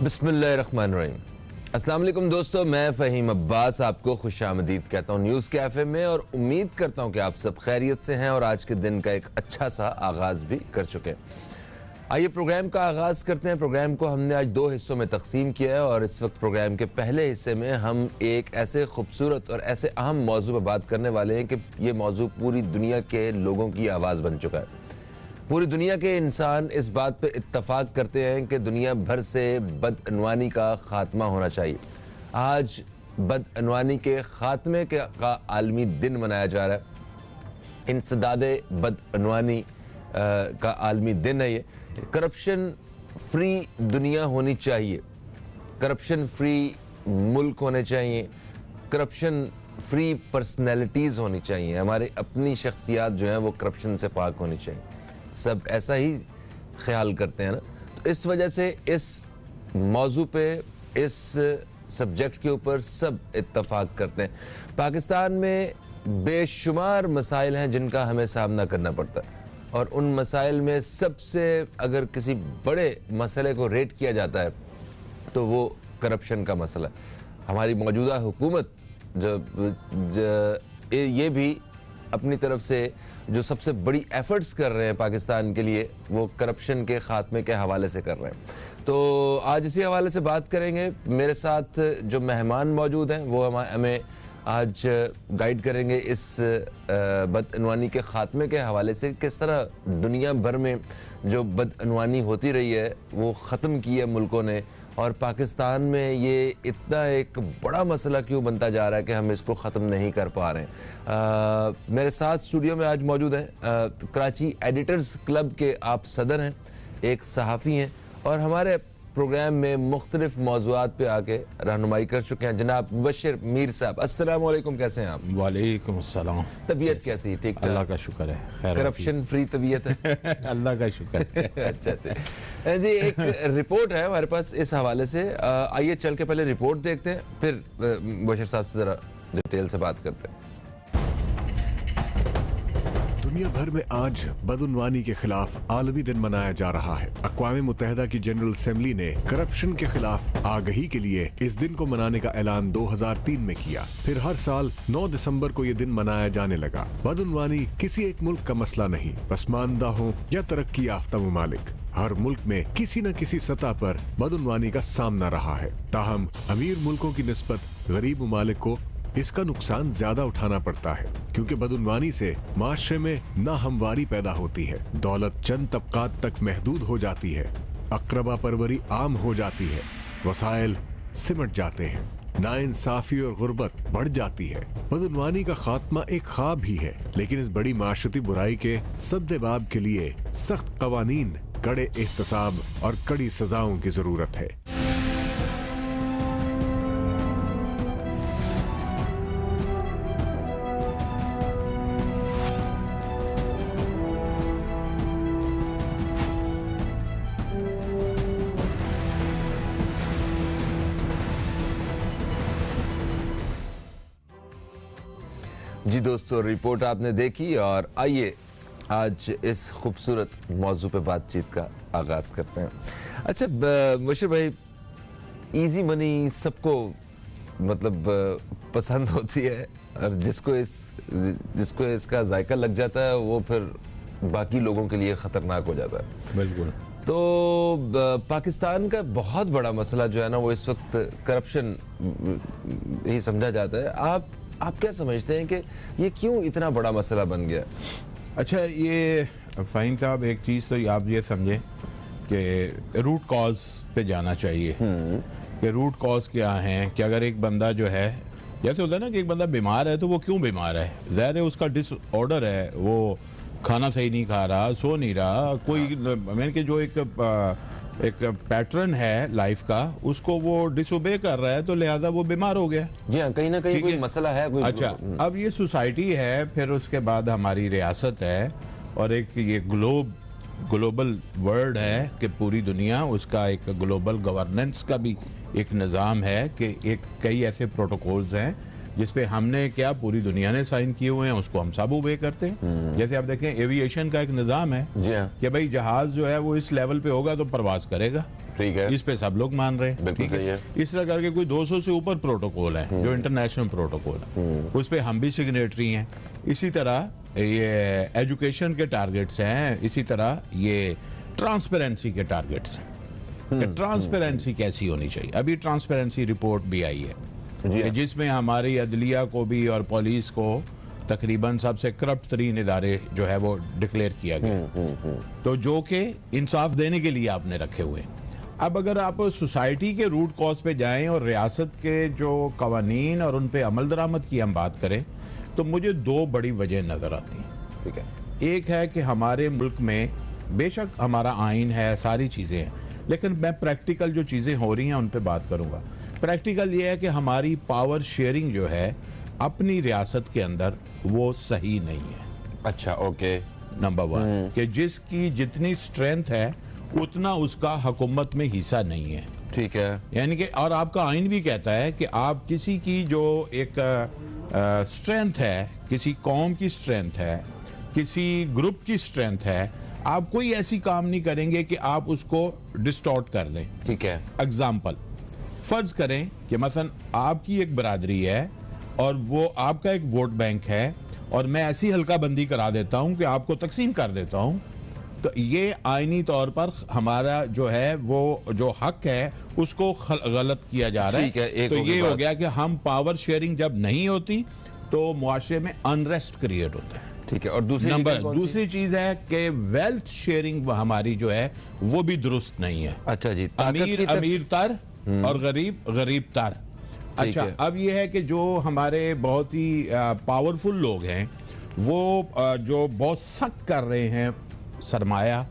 बिस्मिल्लाहिर्रहमानिर्रहीम। अस्सलाम वालेकुम दोस्तों, मैं फ़हीम अब्बास आपको खुशामदीद कहता हूँ न्यूज़ कैफ़े में और उम्मीद करता हूँ कि आप सब खैरियत से हैं और आज के दिन का एक अच्छा सा आगाज़ भी कर चुके हैं। आइए प्रोग्राम का आगाज़ करते हैं। प्रोग्राम को हमने आज दो हिस्सों में तकसीम किया है और इस वक्त प्रोग्राम के पहले हिस्से में हम एक ऐसे खूबसूरत और ऐसे अहम मौजू पर बात करने वाले हैं कि ये मौजू पूरी दुनिया के लोगों की आवाज़ बन चुका है। पूरी दुनिया के इंसान इस बात पे इत्तफाक करते हैं कि दुनिया भर से बदअनवानी का ख़ात्मा होना चाहिए। आज बदअनवानी के ख़ात्मे का आलमी दिन मनाया जा रहा है। इंसदादे बदअनवानी का आलमी दिन है ये। करप्शन फ्री दुनिया होनी चाहिए, करप्शन फ्री मुल्क होने चाहिए, करप्शन फ्री पर्सनैलिटीज़ होनी चाहिए। हमारे अपनी शख्सियात जो हैं वो करप्शन से पाक होनी चाहिए। सब ऐसा ही ख्याल करते हैं ना, तो इस वजह से इस मौजू पे, इस सब्जेक्ट के ऊपर सब इत्तफाक करते हैं। पाकिस्तान में बेशुमार मसाइल हैं जिनका हमें सामना करना पड़ता है और उन मसाइल में सबसे अगर किसी बड़े मसले को रेट किया जाता है तो वो करप्शन का मसला है। हमारी मौजूदा हुकूमत ये भी अपनी तरफ से जो सबसे बड़ी एफर्ट्स कर रहे हैं पाकिस्तान के लिए वो करप्शन के ख़ात्मे के हवाले से कर रहे हैं। तो आज इसी हवाले से बात करेंगे। मेरे साथ जो मेहमान मौजूद हैं वो हमें आज गाइड करेंगे इस बदअनवानी के ख़ात्मे के हवाले से, किस तरह दुनिया भर में जो बदअनवानी होती रही है वो ख़त्म की है मुल्कों ने और पाकिस्तान में ये इतना एक बड़ा मसला क्यों बनता जा रहा है कि हम इसको ख़त्म नहीं कर पा रहे हैं। मेरे साथ स्टूडियो में आज मौजूद हैं कराची एडिटर्स क्लब के आप सदर हैं, एक सहाफ़ी हैं और हमारे प्रोग्राम में मुख्तलिफ मौज़ूआत पे आके रहनुमाई कर चुके हैं जनाब मुबश्शिर मीर साहब। अस्सलाम वालेकुम, कैसे हैं आप? वालेकुम अस्सलाम। तबीयत कैसी? ठीक ठाक, अल्लाह का शुक्र है। खैर करप्शन फ्री तबीयत है? अल्लाह का शुक्र है। अच्छा जी, एक रिपोर्ट है हमारे पास इस हवाले से। आइए चल के पहले रिपोर्ट देखते हैं, फिर मुबश्शिर साहब से ज़रा डिटेल से बात करते हैं। दुनिया भर में आज बदउनवानी के खिलाफ आलमी दिन मनाया जा रहा है। अक़वाम मुत्तहिदा की जनरल असेंबली ने करप्शन के खिलाफ आगही के लिए इस दिन को मनाने का ऐलान 2003 में किया। फिर हर साल 9 दिसंबर को ये दिन मनाया जाने लगा। बदउनवानी किसी एक मुल्क का मसला नहीं, पसमानदा हो या तरक्की याफ्ता ममालिक, हर मुल्क में किसी न किसी सतह पर बदउनवानी का सामना रहा है। ताहम अमीर मुल्कों की निस्बत गरीब ममालिक को इसका नुकसान ज्यादा उठाना पड़ता है क्योंकि बदउनवानी से माशरे में नाहमवारी पैदा होती है, दौलत चंद तबकात तक महदूद हो जाती है, अक़रबा परवरी आम हो जाती है, वसाइल सिमट जाते हैं, नाइंसाफी और गुर्बत बढ़ जाती है। बदउनवानी का खात्मा एक ख्वाब ही है, लेकिन इस बड़ी माशरती बुराई के सद्देबाब के लिए सख्त कवानीन, कड़े एहतसाब और कड़ी सजाओं की जरूरत है। जी दोस्तों, रिपोर्ट आपने देखी और आइए आज इस खूबसूरत मौजू पे बातचीत का आगाज़ करते हैं। अच्छा मुबश्शिर भाई, इजी मनी सबको मतलब पसंद होती है और जिसको इसका जायका लग जाता है वो फिर बाकी लोगों के लिए ख़तरनाक हो जाता है। बिल्कुल। तो पाकिस्तान का बहुत बड़ा मसला जो है ना वो इस वक्त करप्शन ही समझा जाता है। आप क्या समझते हैं कि ये क्यों इतना बड़ा मसला बन गया? अच्छा, ये फ़हीम साहब एक चीज़ तो आप ये समझें कि रूट कॉज पे जाना चाहिए कि रूट कॉज क्या है। कि अगर एक बंदा जो है, जैसे होता है ना कि एक बंदा बीमार है तो वो क्यों बीमार है, ज़ाहिर है उसका डिसऑर्डर है, वो खाना सही नहीं खा रहा, सो नहीं रहा, कोई मैंने कि जो एक पैटर्न है लाइफ का उसको वो डिसोबे कर रहा है, तो लिहाजा वो बीमार हो गया। जी हाँ, कहीं ना कहीं कोई मसला है कोई। अच्छा, अब ये सोसाइटी है, फिर उसके बाद हमारी रियासत है और एक ये ग्लोबल वर्ल्ड है कि पूरी दुनिया, उसका एक ग्लोबल गवर्नेंस का भी एक निज़ाम है कि एक कई ऐसे प्रोटोकॉल्स हैं जिसपे हमने क्या पूरी दुनिया ने साइन किए हुए हैं उसको हम सब ओबे करते हैं। जैसे आप देखें एविएशन का एक निज़ाम है जी हाँ, कि भाई जहाज जो है वो इस लेवल पे होगा तो परवाज करेगा, ठीक है, इस पे सब लोग मान रहे हैं, बिल्कुल ठीक सही है। इस तरह करके कोई 200 से ऊपर प्रोटोकॉल है जो इंटरनेशनल प्रोटोकॉल है, उस पे हम भी सिग्नेटरी हैं। इसी तरह ये एजुकेशन के टारगेट्स हैं, इसी तरह ये ट्रांसपेरेंसी के टारगेट्स हैं। ट्रांसपेरेंसी कैसी होनी चाहिए? अभी ट्रांसपेरेंसी रिपोर्ट भी आई है जी कि हाँ, जिसमें हमारी अदलिया को भी और पुलिस को तकरीबन सबसे करप्ट तरीन इदारे जो है वो डिक्लेयर किया गया, तो जो कि इंसाफ देने के लिए आपने रखे हुए हैं। अब अगर आप सोसाइटी के रूट कॉज पे जाएं और रियासत के जो कवानीन और उन पे अमल दरामद की हम बात करें तो मुझे दो बड़ी वजह नज़र आती हैं। ठीक है, एक है कि हमारे मुल्क में बेशक हमारा आइन है, सारी चीज़ें हैं, लेकिन मैं प्रैक्टिकल जो चीज़ें हो रही हैं उन पे बात करूँगा। प्रैक्टिकल ये है कि हमारी पावर शेयरिंग जो है अपनी रियासत के अंदर वो सही नहीं है। अच्छा, ओके, नंबर वन कि जिसकी जितनी स्ट्रेंथ है उतना उसका हुकूमत में हिस्सा नहीं है, ठीक है, यानी कि और आपका आइन भी कहता है कि आप किसी की जो एक स्ट्रेंथ है, किसी कौम की स्ट्रेंथ है, किसी ग्रुप की स्ट्रेंथ है, आप कोई ऐसी काम नहीं करेंगे कि आप उसको डिस्टॉर्ट कर दें। ठीक है, एग्जाम्पल फर्ज करें कि मसलन आपकी एक बरादरी है और वो आपका एक वोट बैंक है और मैं ऐसी हल्का बंदी करा देता हूं कि आपको तकसीम कर देता हूं, तो ये आईनी तौर पर हमारा जो है वो जो हक है उसको गलत किया जा रहा ठीक है, है। एक तो होगी ये बात। हो गया कि हम पावर शेयरिंग जब नहीं होती तो मुआशरे में अनरेस्ट क्रिएट होता है। ठीक है। और दूसरी नंबर चीज़ कौन सी? दूसरी चीज है कि वेल्थ शेयरिंग हमारी जो है वो भी दुरुस्त नहीं है। अच्छा जी, ताकत अमीर की अमीर तर और गरीब गरीब तर। अच्छा, है। अब ये है कि जो हमारे बहुत ही पावरफुल लोग हैं वो जो बहुत सख्त कर रहे हैं सरमाया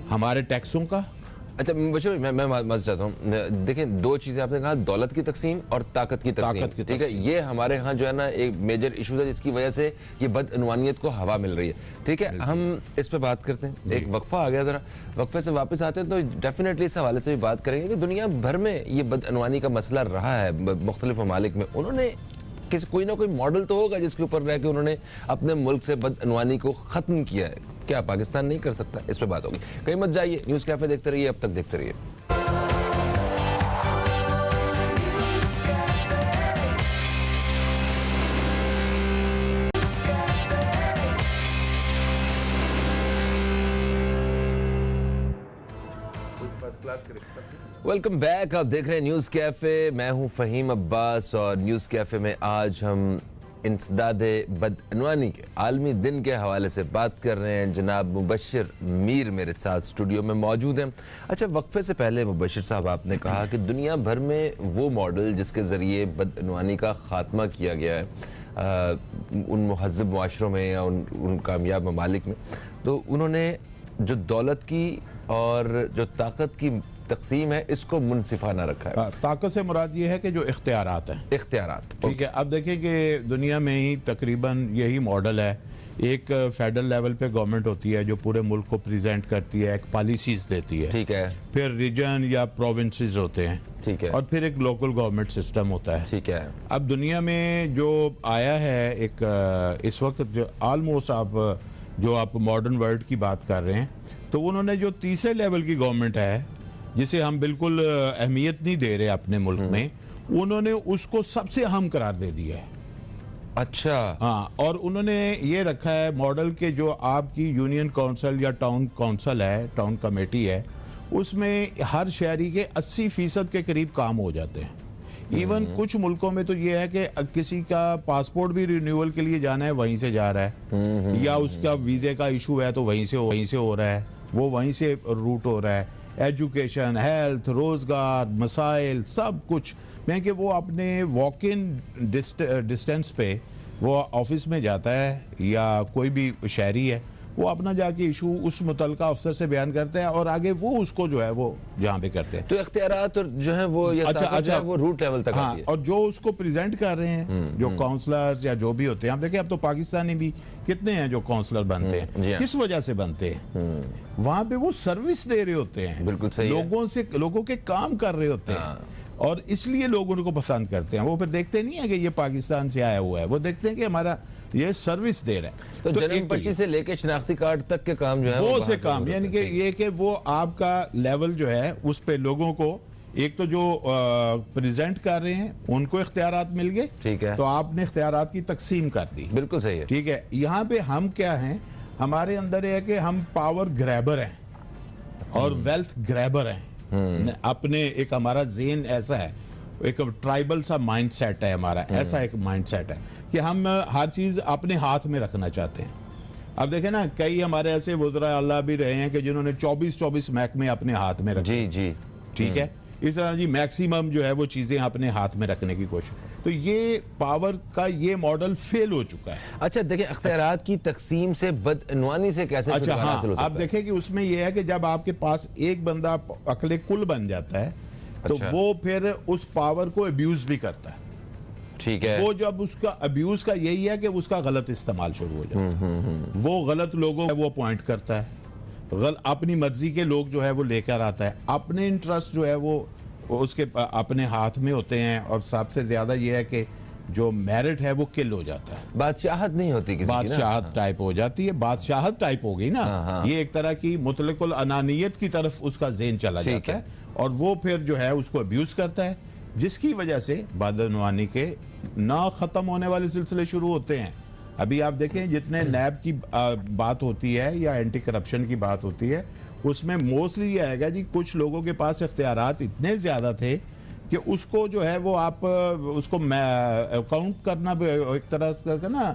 हमारे टैक्सों का। अच्छा बशीर भाई, मैं मत चाहता हूँ, देखें दो चीजें आपने कहा, दौलत की तकसीम और ताकत की तकसीम, की ठीक है, तकसीम। ये हमारे यहाँ जो है ना एक मेजर इशू है जिसकी वजह से ये बदअनवानियत को हवा मिल रही है। ठीक है, हम इस पे बात करते हैं, एक वक्फा आ गया, जरा वक्फे से वापस आते हैं तो डेफिनेटली इस हवाले से भी बात करेंगे कि दुनिया भर में ये बदअनवानी का मसला रहा है मुख्तलिफ ममालिक में। उन्होंने कोई ना कोई मॉडल तो होगा जिसके ऊपर रह के उन्होंने अपने मुल्क से बदअनवानी को खत्म किया है। क्या पाकिस्तान नहीं कर सकता? इस पे बात होगी। कहीं मत जाइए, न्यूज़ कैफे देखते रहिए, अब तक देखते रहिए। वेलकम बैक, आप देख रहे हैं न्यूज़ कैफे। मैं हूं फहीम अब्बास और न्यूज़ कैफे में आज हम इंसदादे बदअनवानी के आलमी दिन के हवाले से बात कर रहे हैं। जनाब मुबशिर मीर मेरे साथ स्टूडियो में मौजूद हैं। अच्छा, वक्फे से पहले मुबशिर साहब, आपने कहा कि दुनिया भर में वो मॉडल जिसके ज़रिए बदअनवानी का ख़ात्मा किया गया है उन मुहज़्ज़ब मुआशरों में या उन कामयाब ममालिक में, तो उन्होंने जो दौलत की और जो ताकत की तकसीम है इसको मुनसिफाना रखा है। ताकत से मुराद ये है कि जो इख्तियारात हैं, इख्तियारात, ठीक है। अब देखें कि दुनिया में ही तकरीबन यही मॉडल है। एक फेडरल लेवल पे गवर्नमेंट होती है जो पूरे मुल्क को प्रेजेंट करती है, एक पॉलिसीज देती है, ठीक है, फिर रीजन या प्रोविंसेस होते हैं, ठीक है, और फिर एक लोकल गवर्नमेंट सिस्टम होता है, ठीक है। अब दुनिया में जो आया है एक इस वक्त जो ऑलमोस्ट आप जो आप मॉडर्न वर्ल्ड की बात कर रहे हैं, तो उन्होंने जो तीसरे लेवल की गवर्नमेंट है जिसे हम बिल्कुल अहमियत नहीं दे रहे अपने मुल्क में, उन्होंने उसको सबसे अहम करार दे दिया है। अच्छा, हाँ, और उन्होंने ये रखा है मॉडल के जो आपकी यूनियन काउंसिल या टाउन काउंसिल है, टाउन कमेटी है, उसमें हर शहरी के 80% के करीब काम हो जाते हैं। इवन कुछ मुल्कों में तो ये है कि किसी का पासपोर्ट भी रिन्यूअल के लिए जाना है वहीं से जा रहा है, या उसका वीजे का इशू है तो वहीं से हो रहा है, वो वहीं से रूट हो रहा है। एजुकेशन, हेल्थ, रोजगार, मसाइल, सब कुछ मैं कि वो अपने वॉक इन डिस्टेंस पे वो ऑफिस में जाता है या कोई भी शहरी है वो अपना जाके इशू उस मुतलका अफसर से बयान करते हैं और आगे वो उसको जो है वो जहाँ पे करते हैं। तो इख्तियारात और जो है वो ये ताकत जो है वो रूट लेवल तक हाँ, आती है। और जो उसको प्रेजेंट कर रहे हैं जो काउंसलर्स या जो भी होते हैं, आप देखिए अब तो पाकिस्तानी भी कितने हैं जो काउंसलर बनते हैं, किस वजह से बनते हैं? वहां पे वो सर्विस दे रहे होते हैं, बिल्कुल सही लोगों के काम कर रहे होते हैं। और इसलिए लोग उनको पसंद करते हैं। वो फिर देखते नहीं है कि ये पाकिस्तान से आया हुआ है, वो देखते हैं कि हमारा ये सर्विस दे रहा है। तो जन्म पर्ची से लेके शनाख्ती कार्ड तक के काम जो है वो से काम, यानी कि ये कि वो आपका लेवल जो है उस पे लोगों को एक तो जो प्रेजेंट कर रहे हैं उनको इख्तियारात मिल गए, ठीक है, तो आपने इख्तियारात की तकसीम कर दी, बिल्कुल सही है। ठीक है। यहाँ पे हम क्या हैं, हमारे अंदर है कि हम पावर ग्रैबर हैं और वेल्थ ग्रैबर हैं। अपने एक हमारा ज़ेन ऐसा है, एक ट्राइबल सा माइंड सेट है हमारा, ऐसा एक माइंड सेट है कि हम हर चीज़ अपने हाथ में रखना चाहते हैं। अब देखें ना, कई हमारे ऐसे वज़रा अल्लाह भी रहे हैं कि जिन्होंने 24-24 महकमे अपने हाथ में रखे, जी जी, ठीक है। इस तरह जी मैक्सिमम जो है वो चीज़ें अपने हाथ में रखने की कोशिश, तो ये पावर का ये मॉडल फेल हो चुका है। अच्छा देखिए, इख्तियारात की तकसीम से बदअनवानी से कैसे अच्छा छुटकारा हाँ, हासिल हो सकता आप देखें कि उसमें यह है कि जब आपके पास एक बंदा अकले कुल बन जाता है तो अच्छा। वो फिर उस पावर को अब्यूज भी करता है, ठीक है। वो जब उसका अब्यूज का यही है कि उसका गलत इस्तेमाल शुरू हो जाता है। वो गलत लोगों को वो अपॉइंट करता है, अपनी मर्जी के लोग जो है वो लेकर आता है, अपने इंटरेस्ट जो है वो उसके अपने हाथ में होते हैं, और सबसे ज्यादा ये है कि जो मेरिट है वो किल हो जाता है, बादशाहत नहीं होती किसी की ना। बादशाहत टाइप हो जाती है, बादशाहत टाइप हो गई ना। ये एक तरह की मुतलकुल अनानियत की तरफ उसका ज़ेन चला जाता है और वो फिर जो है उसको अब्यूज करता है, जिसकी वजह से बदअनवानी के ना ख़त्म होने वाले सिलसिले शुरू होते हैं। अभी आप देखें, जितने नैब की बात होती है या एंटी करप्शन की बात होती है, उसमें मोस्टली ये आएगा जी, कुछ लोगों के पास इख्तियारात इतने ज़्यादा थे कि उसको जो है वो आप उसको अकाउंट करना एक तरह का ना,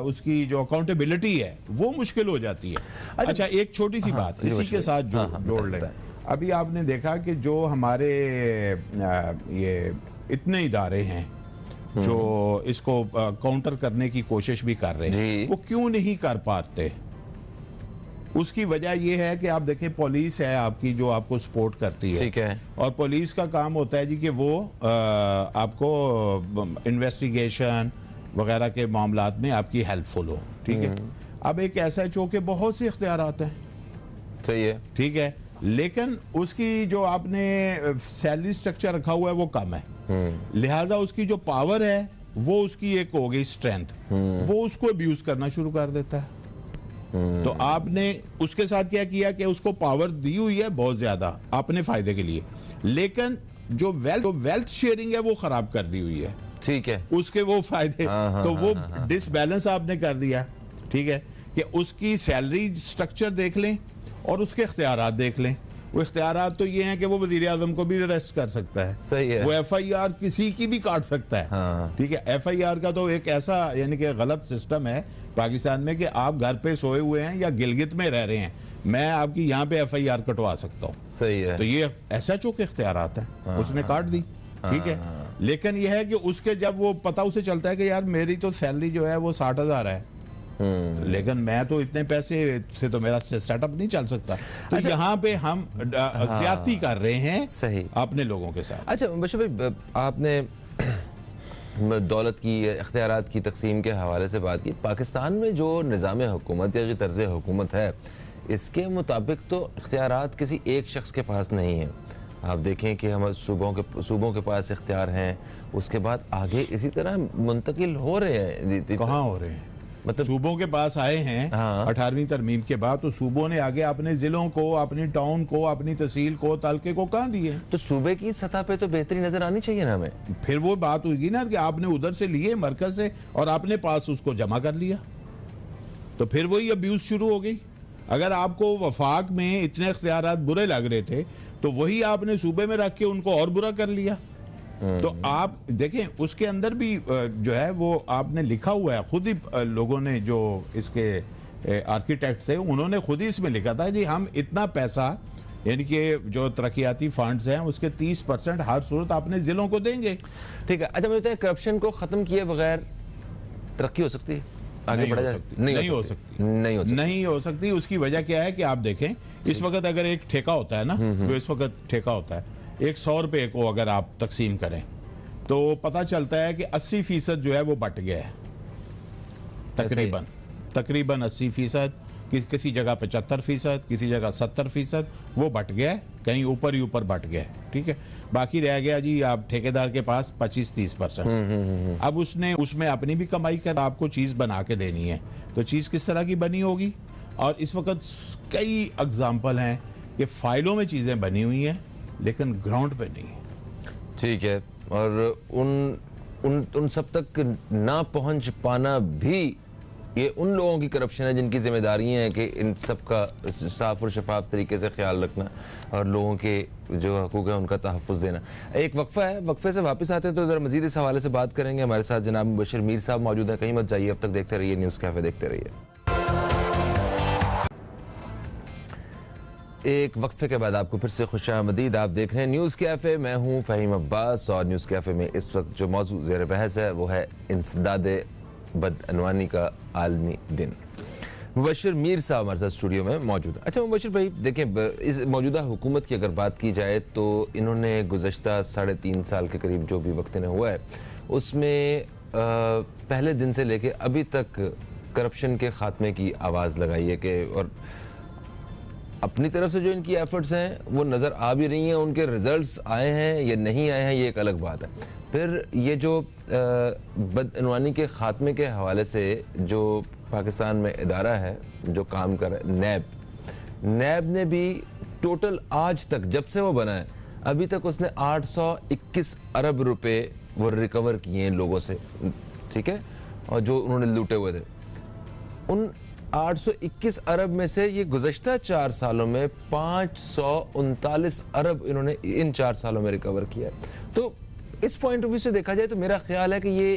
उसकी जो अकाउंटेबिलिटी है वो मुश्किल हो जाती है। अच्छा एक छोटी सी बात इसी के साथ जोड़ लें, अभी आपने देखा कि जो हमारे ये इतने इदारे हैं जो इसको काउंटर करने की कोशिश भी कर रहे हैं, वो क्यों नहीं कर पाते? उसकी वजह यह है कि आप देखें, पुलिस है आपकी जो आपको सपोर्ट करती है, ठीक है, और पुलिस का काम होता है जी कि वो आपको इन्वेस्टिगेशन वगैरह के मामलात में आपकी हेल्पफुल हो, ठीक है। अब एक SHO के बहुत से इख्तियारात हैं, सही है, ठीक है, लेकिन उसकी जो आपने सैलरी स्ट्रक्चर रखा हुआ है वो कम है, लिहाजा उसकी जो पावर है वो उसकी एक हो गई स्ट्रेंथ, वो उसको अब्यूज करना शुरू कर देता है। तो आपने उसके साथ क्या किया कि उसको पावर दी हुई है बहुत ज्यादा अपने फायदे के लिए, लेकिन जो वेल्थ शेयरिंग है वो खराब कर दी हुई है, ठीक है, उसके वो फायदे, तो वो डिसबैलेंस आपने कर दिया, ठीक है, कि उसकी सैलरी स्ट्रक्चर देख लें और उसके इख्तियारात देख लें। वो इख्तियारात तो ये हैं कि वो वज़ीर आज़म को भी अरेस्ट कर सकता है, सही है, वो FIR किसी की भी काट सकता है, ठीक है। FIR का तो एक ऐसा यानी कि गलत सिस्टम है पाकिस्तान में कि आप घर पे सोए हुए हैं या गिलगित में रह रहे हैं, मैं आपकी यहाँ पे FIR कटवा सकता हूँ, सही है। तो ये SHO के इख्तियारात है, उसने काट दी, ठीक है। लेकिन यह है कि उसके जब वो पता उसे चलता है कि यार मेरी तो सैलरी जो है वो 60,000 है, लेकिन मैं तो इतने पैसे से तो मेरा सेटअप नहीं चल सकता, तो यहाँ पे हम ज्यादती कर रहे हैं सही अपने लोगों के साथ। अच्छा बशीर भाई, आपने दौलत की, इख्तियारात की तकसीम के हवाले से बात की। पाकिस्तान में जो निज़ाम हुकूमत या जो तर्ज़ हुकूमत है, इसके मुताबिक तो इख्तियारात किसी एक शख्स के पास नहीं है। आप देखें कि हमारे सूबों के पास इख्तियार हैं, उसके बाद आगे इसी तरह मुंतकिल हो रहे हैं। कहाँ हो रहे हैं? मतलब सूबों के पास आए हैं 18वीं तरमीम के बाद, तो सूबों ने आगे अपने जिलों को, अपनी टाउन को, अपनी तहसील को, तालके को कहाँ दिए? तो सूबे की सतह पे तो बेहतरी नजर आनी चाहिए ना हमें। फिर वो बात होगी ना कि आपने उधर से लिए मरकज से और आपने पास उसको जमा कर लिया, तो फिर वही अब्यूज शुरू हो गई। अगर आपको वफाक में इतने इख्तियारात बुरे लग रहे थे तो वही आपने सूबे में रख के उनको और बुरा कर लिया। तो आप देखें उसके अंदर भी जो है वो आपने लिखा हुआ है, खुद ही लोगों ने जो इसके आर्किटेक्ट थे उन्होंने खुद ही इसमें लिखा था जी हम इतना पैसा, यानी कि जो तरक्याती फंड्स हैं उसके 30% हर सूरत आपने जिलों को देंगे। ठीक है। अच्छा मुझे बताइए, करप्शन को खत्म किए बगैर तरक्की हो सकती है? आगे बढ़ा जा सकती? नहीं हो सकती। उसकी वजह क्या है कि आप देखें इस वक्त अगर एक ठेका होता है ना, जो इस वक्त ठेका होता है, एक 100 रुपए को अगर आप तकसीम करें तो पता चलता है कि 80% जो है वो बट गया है, तकरीबन 80%। किसी जगह 75%, किसी जगह 70%, वो बट गया है, कहीं ऊपर ही ऊपर बट गया है, ठीक है। बाकी रह गया जी आप ठेकेदार के पास 25-30%। अब उसने उसमें अपनी भी कमाई कर आपको चीज़ बना के देनी है, तो चीज़ किस तरह की बनी होगी। और इस वक्त कई एग्जाम्पल हैं कि फाइलों में चीज़ें बनी हुई हैं लेकिन ग्राउंड पे नहीं है। ठीक है, और उन सब तक ना पहुंच पाना भी ये उन लोगों की करप्शन है जिनकी जिम्मेदारी है कि इन सब का साफ और शफाफ तरीके से ख्याल रखना और लोगों के जो हकूक़ है उनका तहफ़्फ़ुज़ देना। एक वक्फा है, वक्फे से वापस आते हैं तो ज़रा मज़ीद इस हवाले से बात करेंगे। हमारे साथ जनाब मुबश्शिर मीर साहब मौजूद हैं, कहीं मत जाइए, अब तक देखते रहिए न्यूज़ कैफ़े, देखते रहिए। एक वक्फे के बाद आपको फिर से खुशामदीद। आप देख रहे हैं न्यूज़ कैफ़े, मैं हूँ फ़हीम अब्बास और न्यूज़ कैफ़े में इस वक्त जो मौजूद ज़ेर बहस है वो है इंसदाद बदअनवानी का आलमी दिन। मुबश्शिर मीर साहब हमारे साथ स्टूडियो में मौजूद है। अच्छा मुबश्शिर भाई, देखें इस मौजूदा हुकूमत की अगर बात की जाए तो इन्होंने गुज़श्ता 3.5 साल के करीब जो भी वक्त इन्हें हुआ है उसमें पहले दिन से लेके अभी तक करप्शन के ख़ात्मे की आवाज़ लगाई है कि, और अपनी तरफ से जो इनकी एफर्ट्स हैं वो नज़र आ भी रही हैं, उनके रिजल्ट्स आए हैं या नहीं आए हैं ये एक अलग बात है। फिर ये जो बदअनवानी के ख़ात्मे के हवाले से जो पाकिस्तान में इदारा है जो काम कर रहा है, नैब ने भी टोटल आज तक जब से वो बना है अभी तक उसने 821 अरब रुपए वो रिकवर किए हैं लोगों से, ठीक है, और जो उन्होंने लूटे हुए थे उन 821 अरब में से ये गुज़श्ता 4 सालों में 539 अरब इन्होंने इन 4 सालों में रिकवर किया है। तो इस पॉइंट ऑफ व्यू से देखा जाए तो मेरा ख्याल है कि ये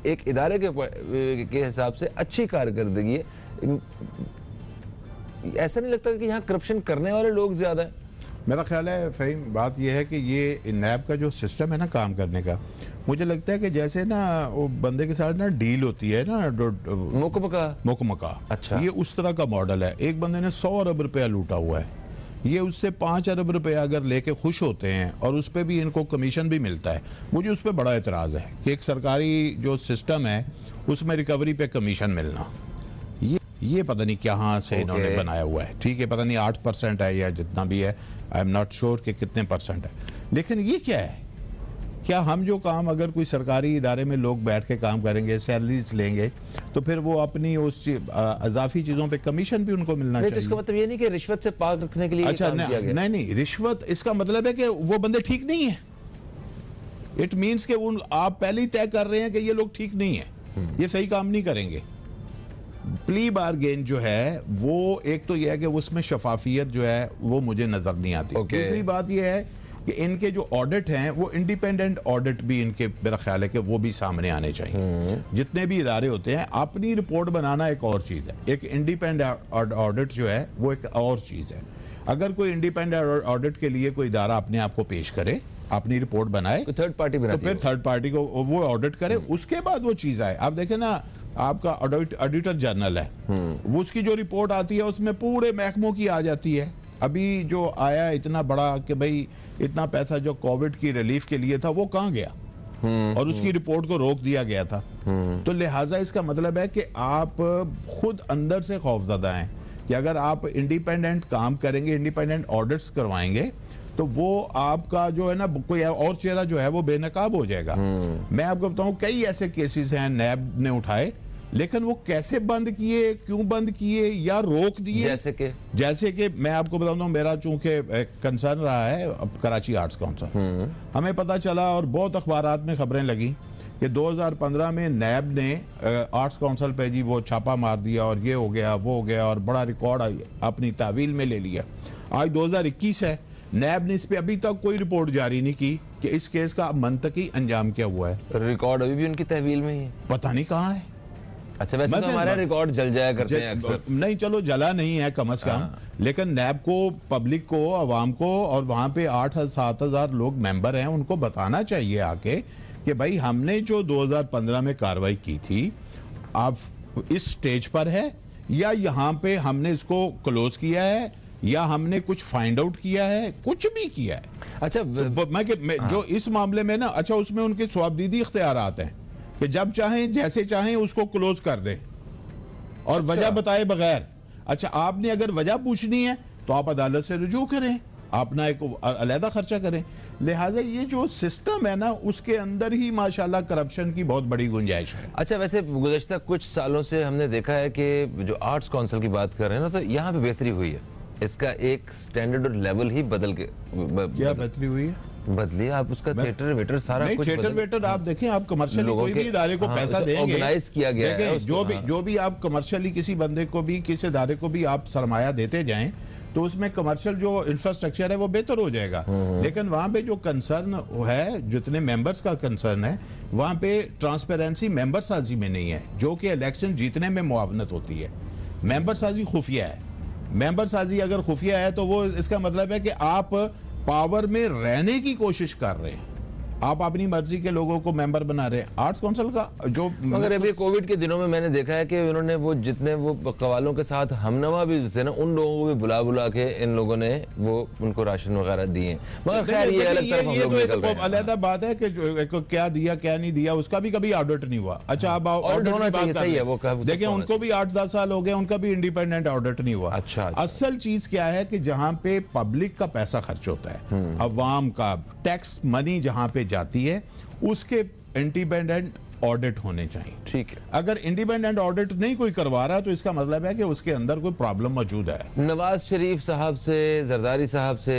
एक इदारे के हिसाब से अच्छी कारकर्दगी है। ऐसा नहीं लगता कि यहाँ करप्शन करने वाले लोग ज्यादा हैं? मेरा ख्याल है फ़हीम, बात यह है कि ये नैब का जो सिस्टम है ना काम करने का, मुझे लगता है कि जैसे ना वो बंदे के साथ ना डील होती है ना मुकमका, अच्छा, ये उस तरह का मॉडल है। एक बंदे ने 100 अरब रुपया लूटा हुआ है, ये उससे 5 अरब रुपया अगर लेके खुश होते हैं और उस पर भी इनको कमीशन भी मिलता है, मुझे उस पर बड़ा एतराज़ है कि एक सरकारी जो सिस्टम है उसमें रिकवरी पे कमीशन मिलना, ये पता नहीं कहाँ से इन्होंने बनाया हुआ है। ठीक है, पता नहीं 8% है या जितना भी है, आई एम नॉट श्योर कि कितने % है, लेकिन ये क्या है? क्या हम जो काम अगर कोई सरकारी इदारे में लोग बैठ के काम करेंगे, सैलरीज लेंगे, तो फिर वो अपनी उस अजाफी चीज़ों पे कमीशन भी उनको मिलना चाहिए। तो इसका मतलब ये नहीं कि रिश्वत से पाक रखने के लिए अच्छा, नहीं, रिश्वत इसका मतलब है कि वो बंदे ठीक नहीं है। इट मीन्स कि आप पहले ही तय कर रहे हैं कि ये लोग ठीक नहीं है, ये सही काम नहीं करेंगे। प्ली बारगेन जो है वो एक तो यह है कि उसमें शफाफियत जो है वो मुझे नजर नहीं आती। दूसरी बात यह है कि इनके जो ऑडिट हैं वो इंडिपेंडेंट ऑडिट भी इनके, मेरा ख्याल है कि वो भी सामने आने चाहिए। जितने भी इदारे होते हैं, अपनी रिपोर्ट बनाना एक और चीज़ है, एक इंडिपेंडेंट ऑडिट जो है वो एक और चीज़ है। अगर कोई इंडिपेंडेंट ऑडिट के लिए कोई इदारा अपने आप को पेश करे, अपनी रिपोर्ट बनाए, तो थर्ड पार्टी तो फिर थर्ड पार्टी को वो ऑडिट करे, उसके बाद वो चीज़ आए। आप देखें ना, आपका ऑडिटर जनरल है, वो उसकी जो रिपोर्ट आती है उसमें पूरे महकमों की आ जाती है। अभी जो आया इतना बड़ा कि भाई इतना पैसा जो कोविड की रिलीफ के लिए था वो कहाँ गया, और उसकी रिपोर्ट को रोक दिया गया था। तो लिहाजा इसका मतलब है कि आप खुद अंदर से खौफजदा हैं कि अगर आप इंडिपेंडेंट काम करेंगे, इंडिपेंडेंट ऑडिट्स करवाएंगे, तो वो आपका जो है ना कोई और चेहरा जो है वो बेनकाब हो जाएगा। मैं आपको बताऊं, कई ऐसे केसेस हैं नैब ने उठाए, लेकिन वो कैसे बंद किए, क्यों बंद किए या रोक दिए, जैसे कि मैं आपको बताऊं, मेरा चूंकि कंसर्न रहा है अब कराची आर्ट्स काउंसिल, हमें पता चला और बहुत अखबारात में खबरें लगी कि 2015 में नैब ने आर्ट्स काउंसिल पे जी वो छापा मार दिया और ये हो गया वो हो गया और बड़ा रिकॉर्ड अपनी तावील में ले लिया। आज 2021 है, नैब ने इस पे अभी तक कोई रिपोर्ट जारी नहीं की कि इस केस का मंतकी अंजाम क्या हुआ है। रिकॉर्ड अभी भी उनकी तहवील में ही है, पता नहीं कहाँ है। अच्छा, वैसे तो हमारा रिकॉर्ड जल जाया करते हैं अक्सर। नहीं, चलो जला नहीं है कम से कम, लेकिन नैब को, पब्लिक को, अवाम को, और वहाँ पे 8-7 लोग मेंबर हैं, उनको बताना चाहिए आके कि भाई हमने जो 2015 में कार्रवाई की थी आप इस स्टेज पर है, या यहाँ पे हमने इसको क्लोज किया है, या हमने कुछ फाइंड आउट किया है, कुछ भी किया है। अच्छा, मैं जो इस मामले में ना, अच्छा उसमें उनके स्वाबदीदी इख्तियारात हैं कि जब चाहें जैसे चाहें उसको क्लोज कर दें और वजह बताए बगैर। अच्छा, आपने अगर वजह पूछनी है तो आप अदालत से रुजू करें, अपना एक अलहदा खर्चा करें। लिहाजा ये जो सिस्टम है ना, उसके अंदर ही माशाल्लाह करप्शन की बहुत बड़ी गुंजाइश है। अच्छा, वैसे गुज़श्ता कुछ सालों से हमने देखा है कि जो आर्ट्स काउंसिल की बात कर रहे हैं ना, तो यहाँ पे बेहतरी हुई है। इसका एक स्टैंडर्ड और लेवल ही बदल के क्या बेहतरी हुई है? बदली आप उसका थिएटर वेटर सारा कुछ थिएटर वेटर आप देखें, आप कमर्शियली लोगों कोई के- भी इदारे को हाँ, पैसा उसे देंगे, ऑर्गेनाइज किया गया है देखें, उसको, जो भी आप कमर्शियली किसी बंदे को भी, किसी इदारे को भी आप सरमाया देते जाएं तो उसमें कमर्शियल जो इंफ्रास्ट्रक्चर है वो बेहतर हो जाएगा। लेकिन वहाँ पे जो कंसर्न है, जितने मेंबर्स का कंसर्न है, वहाँ पे ट्रांसपेरेंसी मेंबर साजी में नहीं है, जो कि इलेक्शन जीतने में मुआवनत होती है। मेंबर साजी खुफिया है। मेंबर साजी अगर खुफिया है तो वो इसका मतलब है कि आप पावर में रहने की कोशिश कर रहे हैं, आप अपनी मर्जी के लोगों को मेंबर बना रहे हैं। आर्ट्स काउंसिल का जो मगर अभी कोविड के दिनों में मैंने देखा है कि उन्होंने वो जितने वो कवालों के साथ हमनवा भी थे ना, उन लोगों को भी बुला बुला के इन लोगों ने वो उनको राशन वगैरह दिए। मगर खैर ये अलग तरफ हम लोग निकल रहे हैं। अलग बात है कि क्या दिया क्या नहीं दिया, उसका भी कभी ऑडिट नहीं हुआ। अच्छा, अब ऑडिट होना चाहिए, सही है, वो देखिए, उनको भी 8-10 साल हो गए, उनका भी इंडिपेंडेंट ऑडिट नहीं हुआ। अच्छा। असल चीज क्या है कि जहां पे पब्लिक का पैसा खर्च होता है, अवाम का टैक्स मनी जहां पे जाती है, उसके इंडिपेंडेंट ऑडिट होने चाहिए। ठीक है। अगर इंडिपेंडेंट ऑडिट नहीं कोई करवा रहा तो इसका मतलब है कि उसके अंदर कोई प्रॉब्लम मौजूद है। नवाज शरीफ साहब से, जरदारी साहब से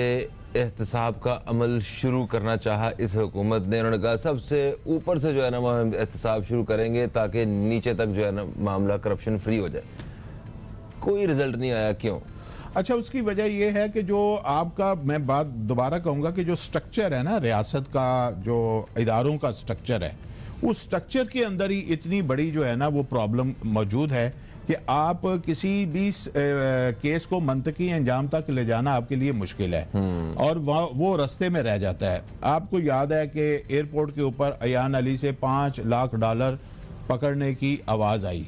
एहतसाब का अमल शुरू करना चाहा इस हुकूमत ने। उन्होंने कहा सबसे ऊपर से जो है ना वो हम एहतसाब शुरू करेंगे ताकि नीचे तक जो है ना मामला करप्शन फ्री हो जाए। कोई रिजल्ट नहीं आया, क्यों? अच्छा, उसकी वजह यह है कि जो आपका, मैं बात दोबारा कहूंगा कि जो स्ट्रक्चर है ना रियासत का, जो इदारों का स्ट्रक्चर है, उस स्ट्रक्चर के अंदर ही इतनी बड़ी जो है ना वो प्रॉब्लम मौजूद है कि आप किसी भी केस को मंतकी अंजाम तक ले जाना आपके लिए मुश्किल है और वो रास्ते में रह जाता है। आपको याद है कि एयरपोर्ट के ऊपर अयान अली से $5 लाख पकड़ने की आवाज आई।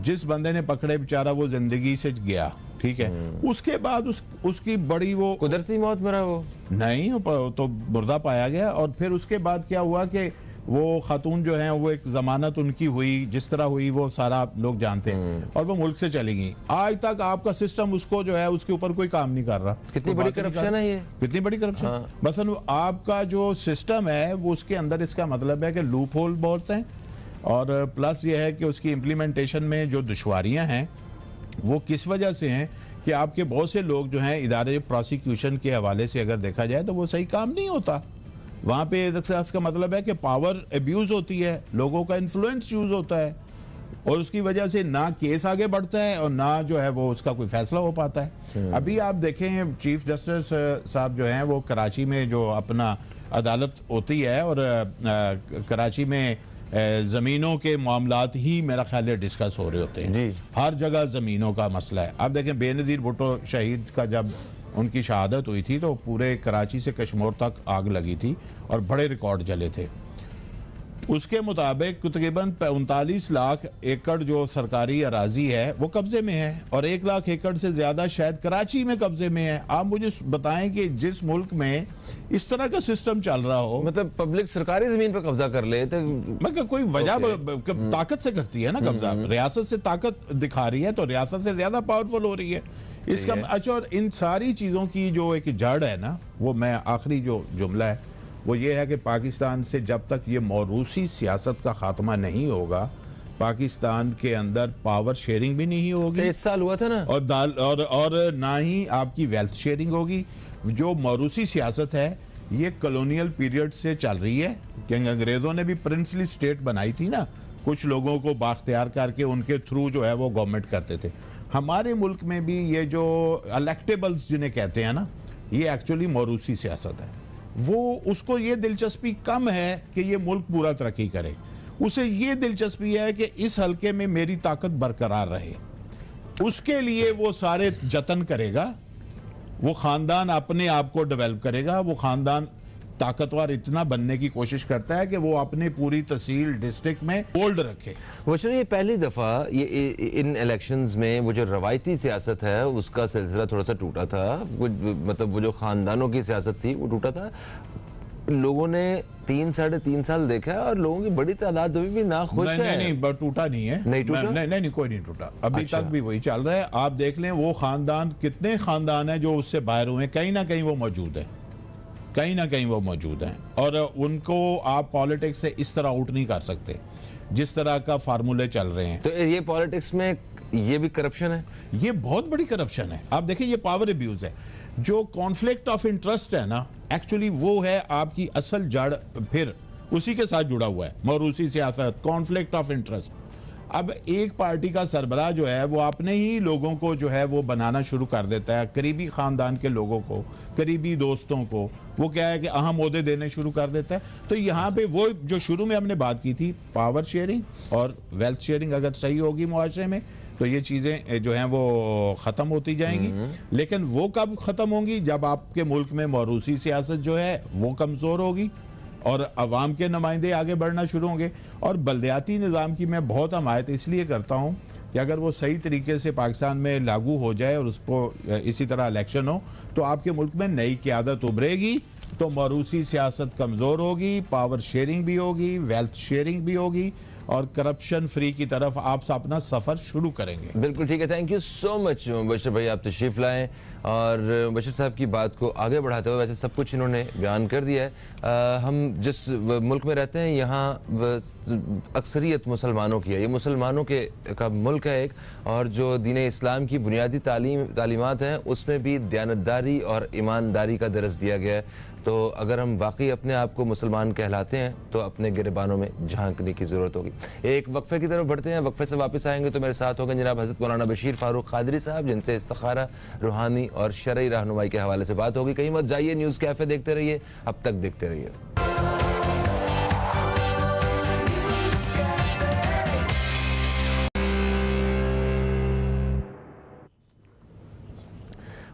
जिस बंदे ने पकड़े बेचारा वो जिंदगी से गया, ठीक है। उसके बाद उसकी बड़ी वो कुदरती मौत मरा वो नहीं, तो मुर्दा पाया गया। और फिर उसके बाद क्या हुआ कि वो खातून जो है वो एक जमानत उनकी हुई, जिस तरह हुई वो सारा लोग जानते हैं, और वो मुल्क से चली गई। आज तक आपका सिस्टम उसको जो है उसके ऊपर कोई काम नहीं कर रहा। कितनी बड़ी करप्शन है ये, कितनी बड़ी करप्शन। हाँ। मसलन आपका जो सिस्टम है वो उसके अंदर, इसका मतलब है कि लूप होल बहुत हैं, और प्लस ये है कि उसकी इम्प्लीमेंटेशन में जो दुश्वारियां हैं वो किस वजह से हैं कि आपके बहुत से लोग जो हैं इदारे प्रोसिक्यूशन के हवाले से अगर देखा जाए तो वो सही काम नहीं होता वहाँ पे। इसका मतलब है कि पावर एब्यूज होती है, लोगों का इन्फ्लुएंस यूज होता है, और उसकी वजह से ना केस आगे बढ़ता है और ना जो है वो उसका कोई फैसला हो पाता है। अभी आप देखें चीफ जस्टिस साहब जो हैं वो कराची में जो अपना अदालत होती है, और कराची में ज़मीनों के मामलात ही मेरा ख्याल है डिस्कस हो रहे होते हैं। हर जगह ज़मीनों का मसला है। आप देखें बेनज़ीर भुट्टो शहीद का जब उनकी शहादत हुई थी तो पूरे कराची से कश्मीर तक आग लगी थी और बड़े रिकॉर्ड जले थे। उसके मुताबिक तकरीबन 39 लाख एकड़ जो सरकारी अराजी है वो कब्जे में है, और 1 लाख एकड़ से ज्यादा शायद कराची में कब्जे में है। आप मुझे बताएं कि जिस मुल्क में इस तरह का सिस्टम चल रहा हो, मतलब पब्लिक सरकारी जमीन पर कब्जा कर ले तो मगर कोई वजह ताकत से करती है ना कब्जा, रियासत से ताकत दिखा रही है तो रियासत से ज्यादा पावरफुल हो रही है इसका। अच्छा, और इन सारी चीजों की जो एक जड़ है ना, वो मैं आखिरी जो जुमला है वो ये है कि पाकिस्तान से जब तक ये मौरूसी सियासत का खात्मा नहीं होगा, पाकिस्तान के अंदर पावर शेयरिंग भी नहीं होगी। 23 साल हुआ था ना, और ना ही आपकी वेल्थ शेयरिंग होगी। जो मौरूसी सियासत है ये कॉलोनियल पीरियड से चल रही है, क्योंकि अंग्रेजों ने भी प्रिंसली स्टेट बनाई थी ना, कुछ लोगों को बाख्तियार करके उनके थ्रू जो है वो गवर्नमेंट करते थे। हमारे मुल्क में भी ये जो इलेक्टेबल्स जिन्हें कहते हैं ना, ये एक्चुअली मौरूसी सियासत है। वो उसको ये दिलचस्पी कम है कि ये मुल्क पूरा तरक्की करे, उसे ये दिलचस्पी है कि इस हलके में मेरी ताकत बरकरार रहे। उसके लिए वो सारे जतन करेगा, वो खानदान अपने आप को डेवलप करेगा, वो खानदान ताकतवर इतना बनने की कोशिश करता है कि वो अपने पूरी तहसील डिस्ट्रिक्ट में होल्ड रखे। वो ये पहली दफा ये इन इलेक्शंस में वो जो रवायती सियासत है उसका सिलसिला थोड़ा सा टूटा था। मतलब वो जो खानदानों की सियासत थी वो टूटा था। लोगों ने 3-3.5 साल देखा है और लोगों की बड़ी तादाद अभी भी ना खुश है। नहीं, टूटा नहीं है। नहीं टूटा? नहीं, कोई नहीं टूटा। अभी अच्छा। तक भी वही चल रहा है। आप देख लें वो खानदान, कितने खानदान हैं जो उससे बाहर हुए, कहीं ना कहीं वो मौजूद है, कहीं ना कहीं वो मौजूद हैं, और उनको आप पॉलिटिक्स से इस तरह आउट नहीं कर सकते जिस तरह का फार्मूले चल रहे हैं। तो ये पॉलिटिक्स में ये भी करप्शन है? ये बहुत बड़ी करप्शन है। आप देखिए, ये पावर अब्यूज है। जो कॉन्फ्लिक्ट ऑफ इंटरेस्ट है ना, एक्चुअली वो है आपकी असल जड़, फिर उसी के साथ जुड़ा हुआ है मौरूसी सियासत, कॉन्फ्लिक्ट ऑफ इंटरेस्ट। अब एक पार्टी का सरबराह जो है वो अपने ही लोगों को जो है वो बनाना शुरू कर देता है, करीबी खानदान के लोगों को, करीबी दोस्तों को, वो क्या है कि अहम ओहदे देने शुरू कर देता है। तो यहाँ पे वो जो शुरू में हमने बात की थी, पावर शेयरिंग और वेल्थ शेयरिंग अगर सही होगी मुआशरे में, तो ये चीज़ें जो हैं वो ख़त्म होती जाएंगी। लेकिन वो कब ख़त्म होंगी? जब आपके मुल्क में मौरूसी सियासत जो है वो कमज़ोर होगी और अवाम के नुमाइंदे आगे बढ़ना शुरू होंगे। और बल्दियाती निज़ाम की मैं बहुत हमायत इसलिए करता हूँ कि अगर वो सही तरीके से पाकिस्तान में लागू हो जाए और उसको इसी तरह इलेक्शन हो, तो आपके मुल्क में नई क़यादत उभरेगी, तो मौरूसी सियासत कमज़ोर होगी, पावर शेयरिंग भी होगी, वेल्थ शेयरिंग भी होगी, और करप्शन फ्री की तरफ आप अपना सफर शुरू करेंगे। बिल्कुल ठीक है। Thank you so much Bashir भाई, आप तशरीफ लाएं और बशीर साहब की बात को आगे बढ़ाते हुए, वैसे सब कुछ इन्होंने बयान कर दिया है। हम जिस मुल्क में रहते हैं यहाँ अक्सरियत मुसलमानों की है, ये मुसलमानों के का मुल्क है एक, और जो दीन इस्लाम की बुनियादी तालीमात हैं उसमें भी दयानतदारी और ईमानदारी का दर्स दिया गया है। तो अगर हम वाकई अपने आप को मुसलमान कहलाते हैं तो अपने गिरबानों में झांकने की ज़रूरत होगी। एक वक्फे की तरफ बढ़ते हैं, वक्फे से वापस आएंगे तो मेरे साथ होंगे जनाब हज़रत मौलाना बशीर फारूक कादरी साहब, जिनसे इस्तिखारा, रूहानी और शरई रहनुमाई के हवाले से बात होगी। कहीं मत जाइए, न्यूज़ कैफ़े देखते रहिए, अब तक देखते रहिए।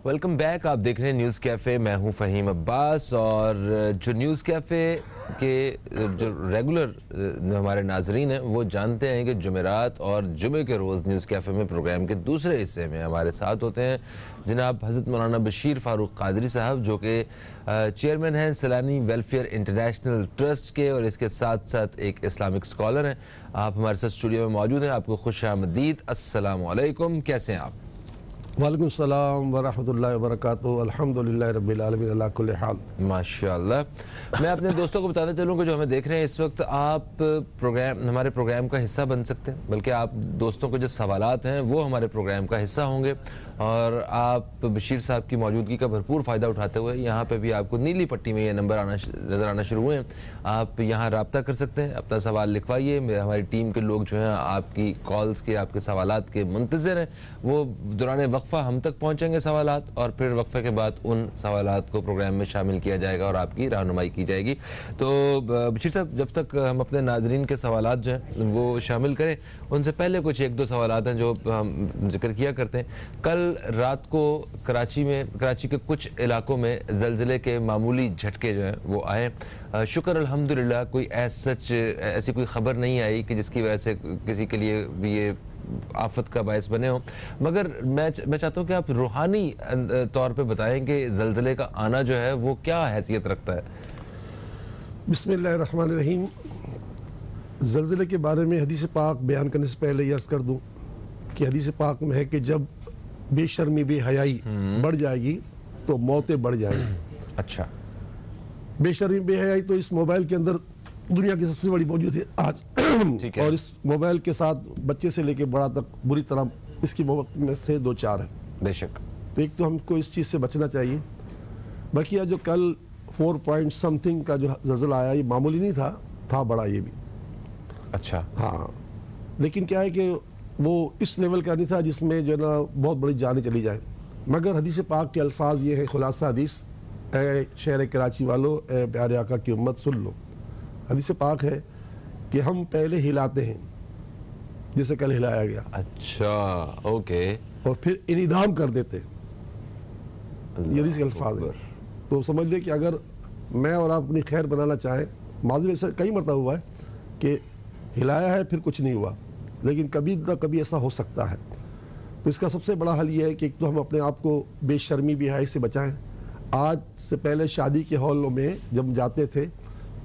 वेलकम बैक, आप देख रहे हैं न्यूज़ कैफ़े, मैं हूं फ़हीम अब्बास। और जो न्यूज़ कैफ़े के जो रेगुलर हमारे नाजरीन हैं वो जानते हैं कि जुमेरात और जुमे के रोज़ न्यूज़ कैफ़े में प्रोग्राम के दूसरे हिस्से में हमारे साथ होते हैं जनाब हज़रत मौलाना बशीर फारूक कादरी साहब, जो कि चेयरमैन हैं सैलानी वेलफेयर इंटरनेशनल ट्रस्ट के, और इसके साथ साथ एक इस्लामिक स्कॉलर हैं। आप हमारे साथ स्टूडियो में मौजूद हैं, आपको खुश आमदीद। अस्सलामु अलैकुम, कैसे हैं आप? वालेकुम सलाम व रहमतुल्लाहि व बरकातुहू, अल्हम्दुलिल्लाहि रब्बिल आलमीन अला कुल्ली हाल। माशाअल्लाह। मैं अपने दोस्तों को बताते चलूँ कि जो हमें देख रहे हैं इस वक्त, आप हमारे प्रोग्राम का हिस्सा बन सकते हैं, बल्कि आप दोस्तों को जो सवालात हैं वो हमारे प्रोग्राम का हिस्सा होंगे, और आप बशीर साहब की मौजूदगी का भरपूर फ़ायदा उठाते हुए, यहाँ पे भी आपको नीली पट्टी में ये नंबर नज़र आना शुरू हुए हैं, आप यहाँ रब्ता कर सकते हैं, अपना सवाल लिखवाइए। हमारी टीम के लोग जो हैं आपकी कॉल्स के, आपके सवालात के मुंतज़िर हैं। वो दौरान वक्फ़ा हम तक पहुँचेंगे सवालात, और फिर वक्फ़े के बाद उन सवालात को प्रोग्राम में शामिल किया जाएगा और आपकी रहनुमाई की जाएगी। तो बशीर साहब, जब तक हम अपने नाजरीन के सवालात जो हैं वो शामिल करें, उनसे पहले कुछ एक दो सवालात हैं जो हम जिक्र किया करते हैं। कल रात को कराची के कुछ इलाकों में ज़लज़ले के मामूली झटके जो हैं वो आए। शुक्र अल्हम्दुलिल्लाह कोई ऐसी कोई ख़बर नहीं आई कि जिसकी वजह से किसी के लिए भी ये आफत का बायस बने हो। मगर मैं चाहता हूँ कि आप रूहानी तौर पे बताएं कि ज़लज़ले का आना जो है वो क्या हैसियत रखता है। बिस्मिल्लाहिर्रहमानिर्रहीम। ज़लज़ले के बारे में हदीस पाक बयान करने से पहले ये अर्ज़ कर दूँ कि हदीस पाक में है कि जब बेशर्मी बेहयाई बढ़ जाएगी तो मौतें बढ़ जाएंगी। अच्छा। बेशर्मी बेहयाई तो इस मोबाइल के अंदर दुनिया की सबसे बड़ी मौजूद है आज। और इस मोबाइल के साथ बच्चे से लेके बड़ा तक बुरी तरह इसकी मोहब्बत में से दो चार है। बेशक। तो एक तो हमको इस चीज़ से बचना चाहिए। बाकी जो कल 4 पॉइंट समथिंग का जो ज़लज़ला आया, ये मामूली नहीं था बड़ा ये भी। अच्छा। हाँ, लेकिन क्या है कि वो इस लेवल का नहीं था जिसमें जो है ना बहुत बड़ी जानें चली जाए। मगर हदीस पाक के अल्फाज ये है, खुलासा हदीस, ए शहर कराची वालों, ए प्यारे आका की उम्मत सुन लो। हदीस पाक है कि हम पहले हिलाते हैं जैसे कल हिलाया गया। अच्छा, ओके। और फिर इनिदाम कर देते हैं। ये हदीस के अल्फाज है। तो समझ ले कि अगर मैं और आप अपनी खैर बनाना चाहें, माज़ी में से कई मरतबा हुआ है कि हिलाया है फिर कुछ नहीं हुआ, लेकिन कभी ना कभी ऐसा हो सकता है। तो इसका सबसे बड़ा हल ये है कि एक तो हम अपने आप को बेशर्मी बेहयाई से बचाएं, आज से पहले शादी के हॉलों में जब जाते थे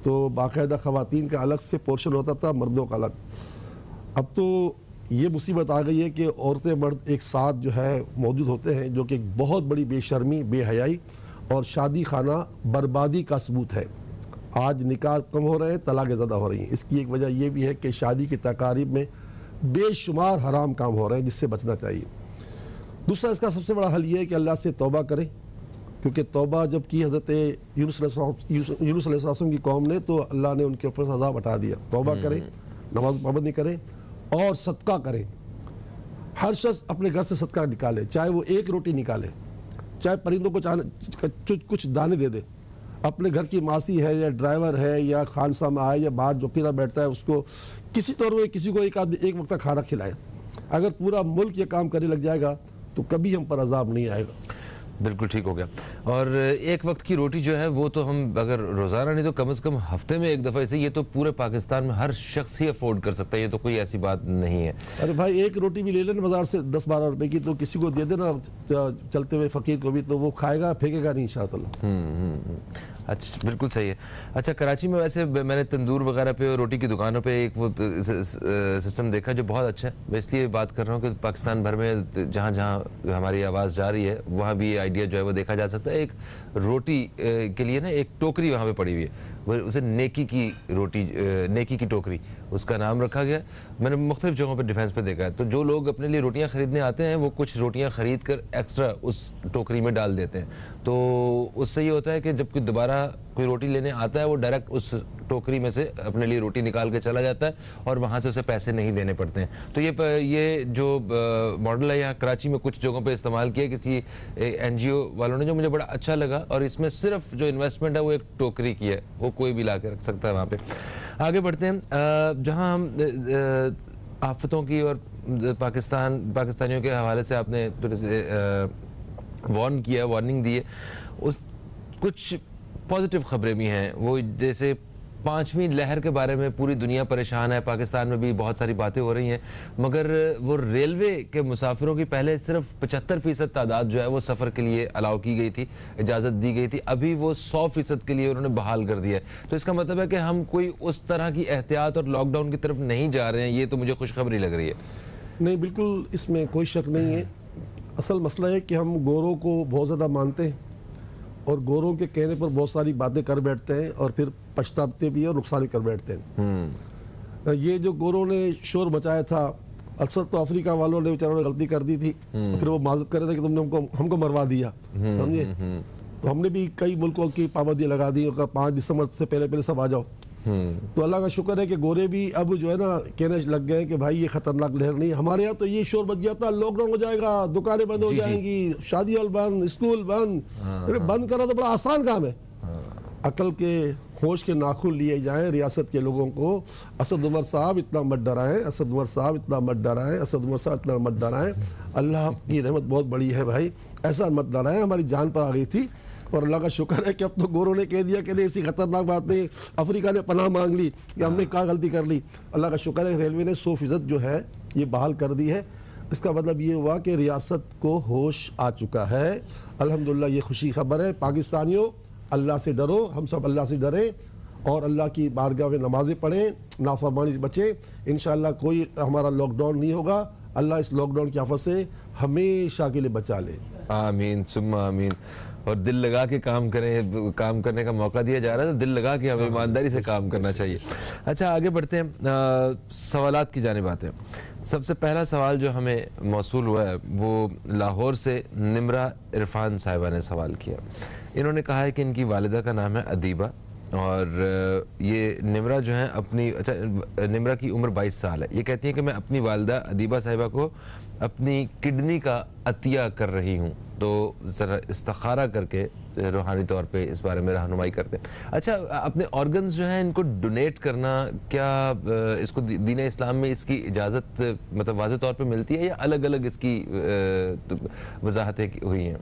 तो बाकायदा ख़वातीन का अलग से पोर्शन होता था, मर्दों का अलग। अब तो ये मुसीबत आ गई है कि औरतें मर्द एक साथ जो है मौजूद होते हैं, जो कि एक बहुत बड़ी बेशर्मी, बेहयाई और शादी खाना बर्बादी का सबूत है। आज निकाह कम हो रहे हैं, तलाक़ें ज़्यादा हो रही हैं। इसकी एक वजह यह भी है कि शादी की तकारीब में बेशुमार हराम काम हो रहे हैं, जिससे बचना चाहिए। दूसरा इसका सबसे बड़ा हल ये है कि अल्लाह से तौबा करें, क्योंकि तौबा जब की हज़रत यूनुस अलैहिस्सलाम की कौम ने, तो अल्लाह ने उनके ऊपर अज़ाब हटा दिया। तौबा करें, नमाज पाबंदी करें और सदका करें। हर शख्स अपने घर से सदका निकाले, चाहे वो एक रोटी निकाले, चाहे परिंदों को कुछ दाने दे दे। अपने घर की मासी है या ड्राइवर है या खानसा में आए या बाहर चौकीदार बैठता है, उसको किसी तौर पर किसी को एक आदमी एक वक्त खाना खिलाए। अगर पूरा मुल्क ये काम करने लग जाएगा तो कभी हम पर अजाब नहीं आएगा। बिल्कुल ठीक हो गया। और एक वक्त की रोटी जो है वो तो हम अगर रोज़ाना नहीं तो कम से कम हफ्ते में एक दफ़ा, इसे ये तो पूरे पाकिस्तान में हर शख्स ही अफोर्ड कर सकता है, ये तो कोई ऐसी बात नहीं है। अरे भाई, एक रोटी भी ले लेना बाजार से 10-12 रुपए की, तो किसी को दे देना चलते हुए फ़कीर को भी, तो वो खाएगा, फेंकेगा नहीं इंशाअल्लाह। अच्छा, बिल्कुल सही है। अच्छा, कराची में वैसे मैंने तंदूर वगैरह पे और रोटी की दुकानों पे एक वो सिस्टम देखा जो बहुत अच्छा है। मैं इसलिए बात कर रहा हूँ कि पाकिस्तान भर में जहाँ जहाँ हमारी आवाज़ जा रही है वहाँ भी ये आइडिया जो है वो देखा जा सकता है। एक रोटी के लिए ना एक टोकरी वहाँ पे पड़ी हुई है, वो उसे नेकी की रोटी, नेकी की टोकरी उसका नाम रखा गया। मैंने मुख्तलिफ जगहों पर डिफेंस पे देखा है। तो जो लोग अपने लिए रोटियां खरीदने आते हैं वो कुछ रोटियां खरीद कर एक्स्ट्रा उस टोकरी में डाल देते हैं, तो उससे ये होता है कि जब कोई दोबारा कोई रोटी लेने आता है वो डायरेक्ट उस टोकरी में से अपने लिए रोटी निकाल के चला जाता है और वहाँ से उसे पैसे नहीं देने पड़ते हैं। तो ये जो मॉडल है यहाँ कराची में कुछ जगहों पे इस्तेमाल किया किसी NGO वालों ने, जो मुझे बड़ा अच्छा लगा। और इसमें सिर्फ जो इन्वेस्टमेंट है वो एक टोकरी की है, वो कोई भी ला के रख सकता है वहाँ पे। आगे बढ़ते हैं, जहाँ हम आफतों की और पाकिस्तानियों के हवाले से आपने वार्निंग दी है, उस कुछ पॉजिटिव खबरें भी हैं। वो जैसे 5वीं लहर के बारे में पूरी दुनिया परेशान है, पाकिस्तान में भी बहुत सारी बातें हो रही हैं, मगर वो रेलवे के मुसाफिरों की पहले सिर्फ 75% तादाद जो है वो सफ़र के लिए अलाउ की गई थी, इजाज़त दी गई थी, अभी वो 100% के लिए उन्होंने बहाल कर दिया है। तो इसका मतलब है कि हम कोई उस तरह की एहतियात और लॉकडाउन की तरफ नहीं जा रहे हैं। ये तो मुझे खुशखबरी लग रही है। नहीं, बिल्कुल इसमें कोई शक नहीं है। असल मसला है कि हम गोरों को बहुत ज़्यादा मानते हैं और गोरों के कहने पर बहुत सारी बातें कर बैठते हैं और फिर पछताते भी हैं और नुकसान भी कर बैठते हैं। ये जो गोरों ने शोर मचाया था, अक्सर तो अफ्रीका वालों ने बेचारों ने गलती कर दी थी, तो फिर वो माजत कर रहे थे कि तुमने हमको मरवा दिया, समझे। तो हमने भी कई मुल्कों की पाबंदियाँ लगा दी, 5 दिसंबर से पहले सब आ जाओ। तो अल्लाह का शुक्र है कि गोरे भी अब जो है ना कहने लग गए कि भाई ये खतरनाक लहर नहीं। हमारे यहाँ तो ये शोर बच गया था, लॉकडाउन हो जाएगा, दुकानें बंद हो जाएंगी, शादी हॉल बंद, स्कूल बंद। बंद करना तो बड़ा आसान काम है। अकल के होश के नाखून लिए जाएं रियासत के लोगों को। असद उमर साहब इतना मत डराएं, असद उमर साहब इतना मत डराएं, असद उमर साहब इतना मत डराएं। अल्लाह की रहमत बहुत बड़ी है भाई, ऐसा मत डराएं। हमारी जान पर आ गई थी और अल्लाह का शुक्र है कि अब तो गोरों ने कह दिया कि नहीं, ऐसी खतरनाक बात नहीं। अफ्रीका ने पनाह मांग ली कि हमने क्या गलती कर ली। अल्लाह का शुक्र है रेलवे ने 100% जो है ये बहाल कर दी है। इसका मतलब ये हुआ कि रियासत को होश आ चुका है। अल्हम्दुलिल्लाह, ये खुशी खबर है। पाकिस्तानियों, अल्लाह से डरो, हम सब अल्लाह से डरें और अल्लाह की बारगाह में नमाजें पढ़ें, नाफरमानी से बचें। इंशाअल्लाह कोई हमारा लॉकडाउन नहीं होगा। अल्लाह इस लॉकडाउन की आफत से हमेशा के लिए बचा ले। आमीन सुम्मा आमीन। और दिल लगा के काम करें, काम करने का मौका दिया जा रहा है तो दिल लगा के हमें ईमानदारी से काम करना चाहिए। अच्छा, आगे बढ़ते हैं, सवालात की जानिब आते हैं। सबसे पहला सवाल जो हमें मौसूल हुआ है वो लाहौर से निम्रा इरफान साहिबा ने सवाल किया। इन्होंने कहा है कि इनकी वालिदा का नाम है अदीबा और ये निम्रा जो है अपनी, अच्छा, निम्रा की उम्र 22 साल है। ये कहती है कि मैं अपनी वालिदा अदीबा साहिबा को अपनी किडनी का अतिया कर रही हूँ, तो ज़रा इस्तिखारा करके रूहानी तौर पे इस बारे में रहनुमाई करते हैं। अच्छा, अपने ऑर्गन्स जो हैं इनको डोनेट करना, क्या इसको दीन इस्लाम में इसकी इजाज़त मतलब वाज़ेह तौर पे मिलती है या अलग अलग इसकी वजाहतें हुई हैं?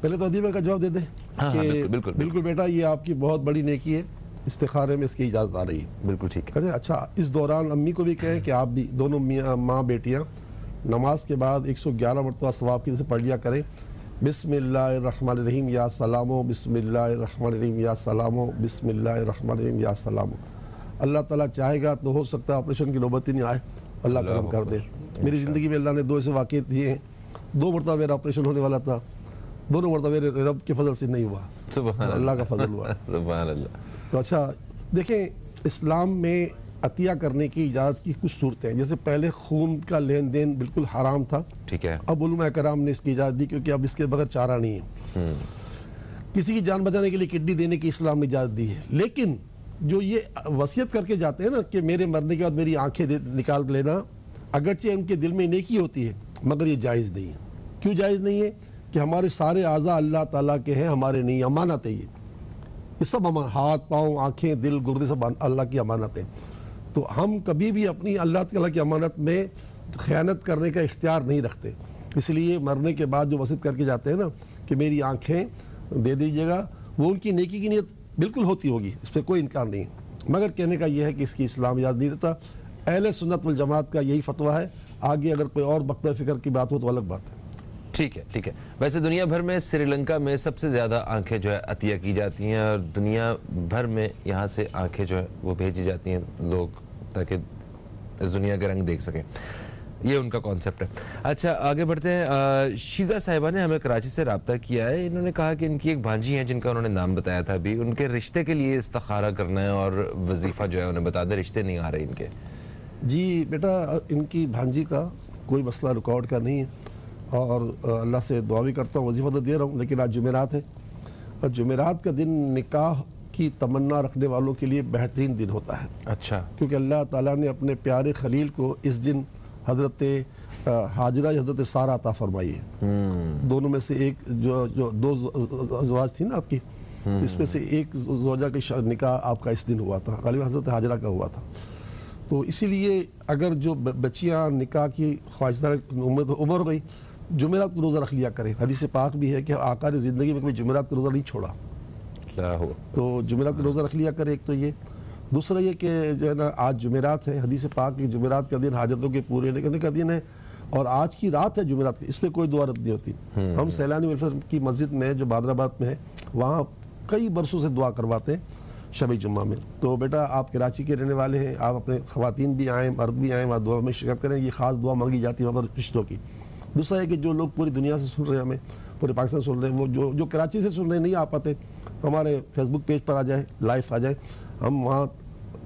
पहले तो अदीबा का जवाब दे दें। हाँ, बिल्कुल बिल्कुल बेटा, ये आपकी बहुत बड़ी नेकी है, इस्तिखारे में इसकी इजाज़त आ रही है। बिल्कुल ठीक है। अच्छा, इस दौरान अम्मी को भी कहें कि आप भी दोनों माँ बेटियाँ नमाज के बाद 111 मरतबा सवाब की से पढ़ लिया करें बिस्मिल्लाहिर्रहमानिर्रहीम या सलामो, बिस्मिल्लाहिर्रहमानिर्रहीम या सलामो, बिस्मिल्लाहिर्रहमानिर्रहीम या सलामो। अल्लाह ताला चाहेगा तो हो सकता है ऑपरेशन की नौबत ही नहीं आए, अल्लाह करम कर दे। मेरी ज़िंदगी में अल्लाह ने 2 ऐसे वाक़े दिए हैं, 2 मरतबा मेरा ऑपरेशन होने वाला था, दोनों मरतबा मेरे रब के फजल से नहीं हुआ, सुभान अल्लाह का फजल हुआ। सुभान अल्लाह। तो अच्छा देखें, इस्लाम में अतिया करने की इजाज़त की कुछ सूरतें हैं। जैसे पहले खून का लेन देन बिल्कुल हराम था, ठीक है। अब उलमा कराम ने इसकी इजाज़त दी, क्योंकि अब इसके बगैर चारा नहीं है। किसी की जान बचाने के लिए किडनी देने की इस्लाम ने इजाज़त दी है। लेकिन जो ये वसीयत करके जाते हैं ना कि मेरे मरने के बाद मेरी आंखें निकाल लेना, अगरचे उनके दिल में नेकी होती है, मगर ये जायज़ नहीं है। क्यों जायज़ नहीं है? कि हमारे सारे आज़ा अल्लाह ताला के हैं, हमारे नहीं, अमानत है ये सब हाथ पाँव आँखें दिल गुर्दे सब अल्लाह की अमानत है। तो हम कभी भी अपनी अल्लाह ताला की अमानत में ख़यानत करने का इख्तियार नहीं रखते। इसलिए मरने के बाद जो वसीयत करके जाते हैं ना कि मेरी आँखें दे दीजिएगा, वो उनकी नेकी की नीयत बिल्कुल होती होगी, इस पर कोई इनकार नहीं है, मगर कहने का यह है कि इसकी इस्लाम इजाज़त नहीं देता। अहले सुन्नत वल जमात का यही फतवा है। आगे अगर कोई और बख्ता फ़िक्र की बात हो तो अलग बात है। ठीक है, ठीक है। वैसे दुनिया भर में श्रीलंका में सबसे ज़्यादा आंखें जो है अतिया की जाती हैं, और दुनिया भर में यहाँ से आंखें जो है वो भेजी जाती हैं लोग, ताकि इस दुनिया के रंग देख सकें। ये उनका कॉन्सेप्ट है। अच्छा, आगे बढ़ते हैं। शीज़ा साहिबा ने हमें कराची से रब्ता किया है। इन्होंने कहा कि इनकी एक भांजी है जिनका उन्होंने नाम बताया था अभी, उनके रिश्ते के लिए इस्तिखारा करना है और वजीफ़ा जो है उन्हें बता दें, रिश्ते नहीं आ रहे इनके। जी बेटा, इनकी भांजी का कोई मसला रिकॉर्ड का नहीं है, और अल्लाह से दुआ भी करता हूँ, वजीफ़ा तो दे रहा हूँ, लेकिन आज जुमेरात है, और जुमेरात का दिन निकाह की तमन्ना रखने वालों के लिए बेहतरीन दिन होता है। अच्छा। क्योंकि अल्लाह ताला ने अपने प्यारे खलील को इस दिन हज़रत हाजरा हज़रत सारा अता फरमाई है। दोनों में से एक जो 2 अज़वाज थी ना आपकी, तो इसमें से एक ज़ौजा का निकाह आपका इस दिन हुआ था, गालिबा हज़रत हाजरा का हुआ था। तो इसीलिए अगर जो बच्चियाँ निकाह की ख्वाहिशदार उम्र हो गई, जुमेरात को रोज़ा रख लिया करें। हदीस पाक भी है कि आका ने ज़िंदगी में कभी जुमेरात का रोज़ा नहीं छोड़ा, तो जुमेरात का रोज़ा रख लिया करें। एक तो ये, दूसरा ये कि जो है ना आज जुमेरात है, हदीस पाक की जुमेरात का दिन हाजतों के पूरे करने का दिन है, और आज की रात है जुमेरात की, इस पर कोई दुआ रद्द नहीं होती। हम सैलानी वेलफेयर की मस्जिद में जो बादराबाद में है, वहाँ कई बरसों से दुआ करवाते हैं शब जुम्मा में। तो बेटा आप कराची के रहने वाले हैं, आप अपने ख़वातीन भी आएँ, मर्द भी आएँ, वहाँ दुआ में शिरकत करें। ये ख़ास दुआ मांगी जाती है वहाँ पर रिश्तों की। दूसरा है कि जो लोग पूरी दुनिया से सुन रहे हैं, हमें पूरे पाकिस्तान सुन रहे हैं, वो जो कराची से सुन रहे हैं, नहीं आ पाते, हमारे फेसबुक पेज पर आ जाए, लाइव आ जाए। हम वहाँ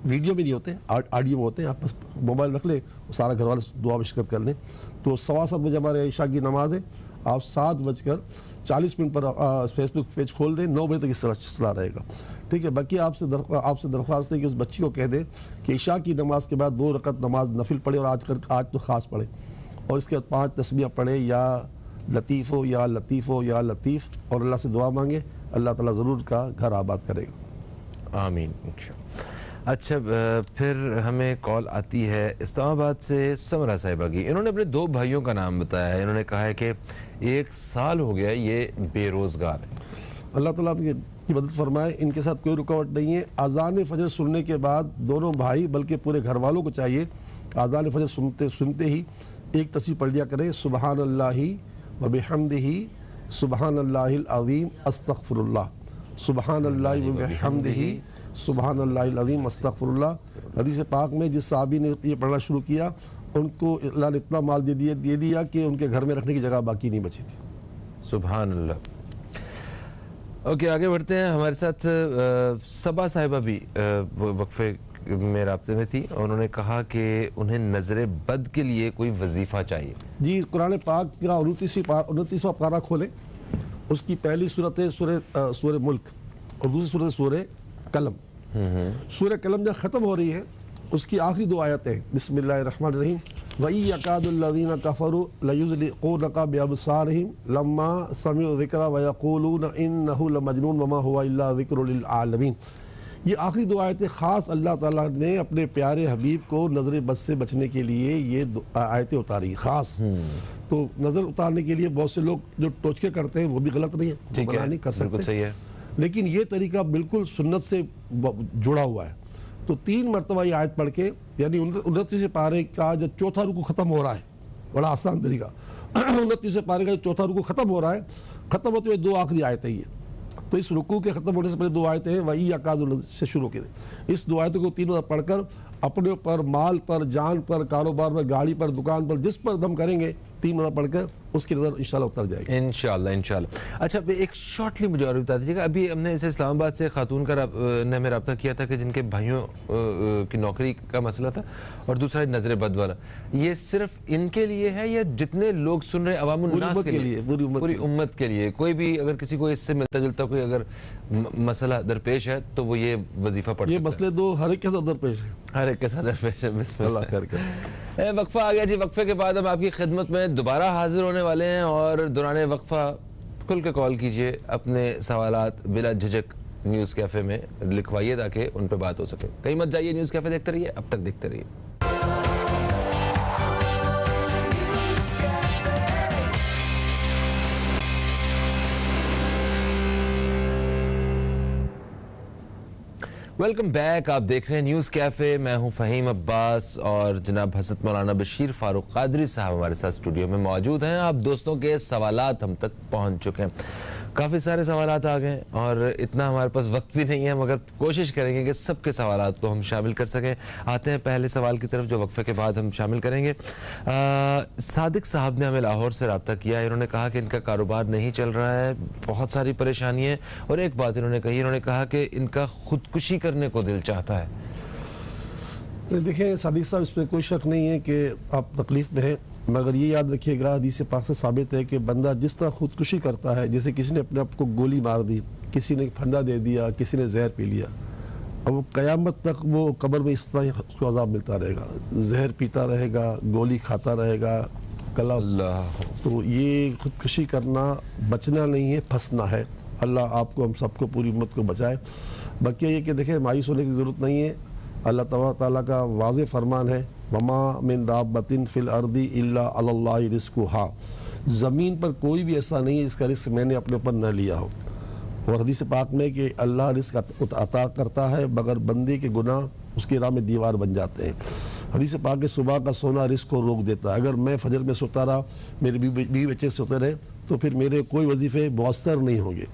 वीडियो में नहीं होते, ऑडियो में होते हैं। आप बस मोबाइल रख ले, सारा घर वाले दुआ में शिरकत कर लें। तो 7:15 बजे हमारे ईशा की नमाज है, आप 7:40 पर फेसबुक पेज खोल दें, 9 बजे तक इस सिलसिला रहेगा। ठीक है। बाकी आपसे दरख्वास्त है कि उस बच्ची को कह दें कि ईशा की नमाज के बाद 2 रकत नमाज नफिल पढ़े, और आज तो ख़ास पढ़े, और इसके बाद 5 तस्बीह पढ़े, या लतीफ़ हो या लतीफ़ हो या लतीफ़, और अल्लाह से दुआ मांगे, अल्लाह ताला ज़रूर का घर आबाद करेगा। आमीन। अच्छा, फिर हमें कॉल आती है इस्लामाबाद से समरा साहिबा की। इन्होंने अपने 2 भाइयों का नाम बताया है। इन्होंने कहा है कि 1 साल हो गया ये बेरोज़गार है। अल्लाह ताला की मदद फरमाए। इनके साथ कोई रुकावट नहीं है। अज़ान फ़जर सुनने के बाद दोनों भाई बल्कि पूरे घर वालों को चाहिए अज़ान फ़जर सुनते ही एक तस्बीह पढ़ लिया करें, सुबहान अल्लाहि व बिहम्दिही सुबहान अल्लाहिल अज़ीम अस्तग़फिरुल्लाह, सुबहान अल्लाहि व बिहम्दिही सुबहान अल्लाहिल अज़ीम अस्तग़फिरुल्लाह। हदीस पाक में जिस साहबी ने ये पढ़ना शुरू किया, उनको अल्लाह ने इतना माल दे दिया कि उनके घर में रखने की जगह बाकी नहीं बची थी। सुबहान अल्लाह। ओके, आगे बढ़ते हैं। हमारे साथ सबा साहिबा भी वक्फे में राब्ते में थी, और उन्होंने कहा कि उन्हें नज़र बद के लिए कोई वजीफ़ा चाहिए। जी, कुरान पाक का 29वां पारा खोले, उसकी पहली सूरत है सूरह मुल्क, और दूसरी सूरत सूरह कलम। सूरह कलम जब ख़त्म हो रही है, उसकी आखिरी 2 आयतें हैं, बिस्मिल्लाहिर्रहमानिर्रहीम, वई यकादुल्लज़ीना कफ़रू लयुज़लिक़ूनका बिअबसारिहिम लम्मा समिअू ज़िक्रा व यक़ूलूना इन्नहु लमजनून वमा हुवा इल्ला ज़िक्रुल लिल आलमीन। ये आखिरी 2 आयतें ख़ास अल्लाह ताला ने अपने प्यारे हबीब को नज़र बद से बचने के लिए ये आयतें उतारी ख़ास। तो नज़र उतारने के लिए बहुत से लोग जो टोचके करते हैं वो भी गलत नहीं है, मना नहीं कर सकते, सही है, लेकिन ये तरीका बिल्कुल सुन्नत से जुड़ा हुआ है। तो 3 मरतबा ये आयत पढ़ के, यानी 29 पारे का जो 4था रुकू ख़त्म हो रहा है, बड़ा आसान तरीका, 29 पारे का जो 4था रुकू ख़त्म हो रहा है, ख़त्म होते हुए 2 आखिरी आयतें ही हैं। तो इस रुकू के ख़त्म होने से पहले 2 आयतें हैं, वही अकादुल से शुरू के। इस 2 आयतों को 3 बार पढ़कर अपने ऊपर, माल पर, जान पर, कारोबार पर, गाड़ी पर, दुकान पर, जिस पर दम करेंगे 3 बार पढ़कर उसकी नज़र इंशाल्लाह उतर जाएगी। इंशाल्लाह इंशाल्लाह। अच्छा, एक शॉर्टली मुझे और बता दीजिएगा, अभी हमने इसे इस्लामाबाद से खातून का ने हमें रब्ता किया था कि जिनके भाइयों की नौकरी का मसला था, और दूसरा नजर बद वाला, ये सिर्फ इनके लिए है या जितने लोग सुन रहे अवामुन नास के लिए, पूरी उम्मत के लिए? कोई भी अगर किसी को इससे मिलता जुलता कोई अगर मसला दरपेश है तो वो ये वजीफा पढ़ सकता है? ये मसले दो हर एक के साथ दरपेश है, हर एक के साथ दरपेश है। बिस्मिल्लाह खैर करे। वक्फा आ गया जी। वक्फे के बाद हम आपकी खिदमत में दोबारा हाजिर होने वाले हैं, और दौरान वक्फा खुल के कॉल कीजिए, अपने सवालात बिला झिझक न्यूज़ कैफ़े में लिखवाइए ताकि उन पर बात हो सके। कहीं मत जाइए, न्यूज़ कैफ़े देखते रहिए, अब तक देखते रहिए। वेलकम बैक, आप देख रहे हैं न्यूज़ कैफ़े। मैं हूं फ़हीम अब्बास और जनाब हज़रत मौलाना बशीर फ़ारूक क़ादरी साहब हमारे साथ स्टूडियो में मौजूद हैं। आप दोस्तों के सवालात हम तक पहुंच चुके हैं, काफ़ी सारे सवालात आ गए और इतना हमारे पास वक्त भी नहीं है, मगर कोशिश करेंगे कि सबके सवालात को हम शामिल कर सकें। आते हैं पहले सवाल की तरफ जो वक्फे के बाद हम शामिल करेंगे। सादिक साहब ने हमें लाहौर से रब्ता किया है। इन्होंने कहा कि इनका कारोबार नहीं चल रहा है, बहुत सारी परेशानी है, और एक बात इन्होंने कही, इन्होंने कहा कि इनका खुदकुशी करने को दिल चाहता है। देखिए सादिक साहब, इस पर कोई शक नहीं है कि आप तकलीफ में हैं, मगर ये याद रखिएगा हदीस पाक से साबित है कि बंदा जिस तरह खुदकुशी करता है, जैसे किसी ने अपने आप को गोली मार दी, किसी ने फंदा दे दिया, किसी ने जहर पी लिया, अब वो क़यामत तक वो कब्र में इस तरह ही उसको अज़ाब मिलता रहेगा, जहर पीता रहेगा, गोली खाता रहेगा, कला। तो ये खुदकुशी करना बचना नहीं है, फंसना है। अल्लाह आपको, हम सबको, पूरी उम्मत को बचाए। बाकी ये कि देखें, मायूस होने की ज़रूरत नहीं है। अल्लाह तबारक ताला का वाज़े फरमान है, वमा मिन दाब्बतिन फिल अर्दी इल्ला अल्लाह रिज़्कुहा। ज़मीन पर कोई भी ऐसा नहीं है जिसका रिस्क मैंने अपने ऊपर न लिया हो। और हदीस पाक में कि अल्लाह रिस्क अता करता है, मगर बंदे के गुनाह उसकी राह में दीवार बन जाते हैं। हदीस पाक के सुबह का सोना रिस्क को रोक देता है। अगर मैं फजर में सोता रहा, मेरे बीवी बच्चे सोते रहे, तो फिर मेरे कोई वजीफ़े मुअस्सर नहीं होंगे।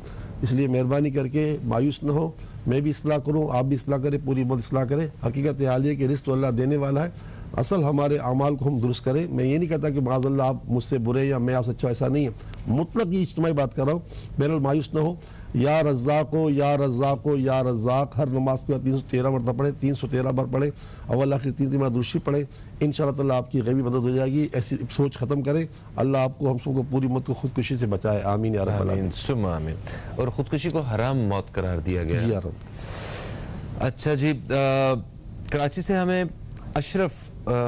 इसलिए मेहरबानी करके मायूस न हो, मैं भी इस्लाह करूँ, आप भी इस्लाह करें, पूरी उम्मत इस्लाह करे। हकीकत हाल है कि रिस्क तो अल्लाह देने वाला है, असल हमारे अमाल को हम दुरुस्त करें। मैं ये नहीं कहता कि माज़अल्लाह आप मुझसे बुरे या मैं आपसे अच्छा, ऐसा नहीं है, मुतलक ये इज्तिमाई बात कर रहा हूँ। बहरहाल मायूस न हो। या रज़्ज़ाक़ो या रज़्ज़ाक़ो या रज़्ज़ाक़ हर नमाज के बाद 313 मरतबा पढ़े, 313 बार पढ़े, अव्वल आखिर 3 बार दुरूशी पढ़े। इंशाअल्लाह ताला आपकी गैबी मदद हो जाएगी। ऐसी सोच ख़त्म करें। अल्लाह आपको, हम सबको, पूरी उम्मत को खुदकुशी से बचाए। आमीन या रब्बल आमीन। सुम्मा आमीन। और खुदकुशी को हराम मौत करार दिया गया। जी यार। अच्छा जी, कराची से हमें अशरफ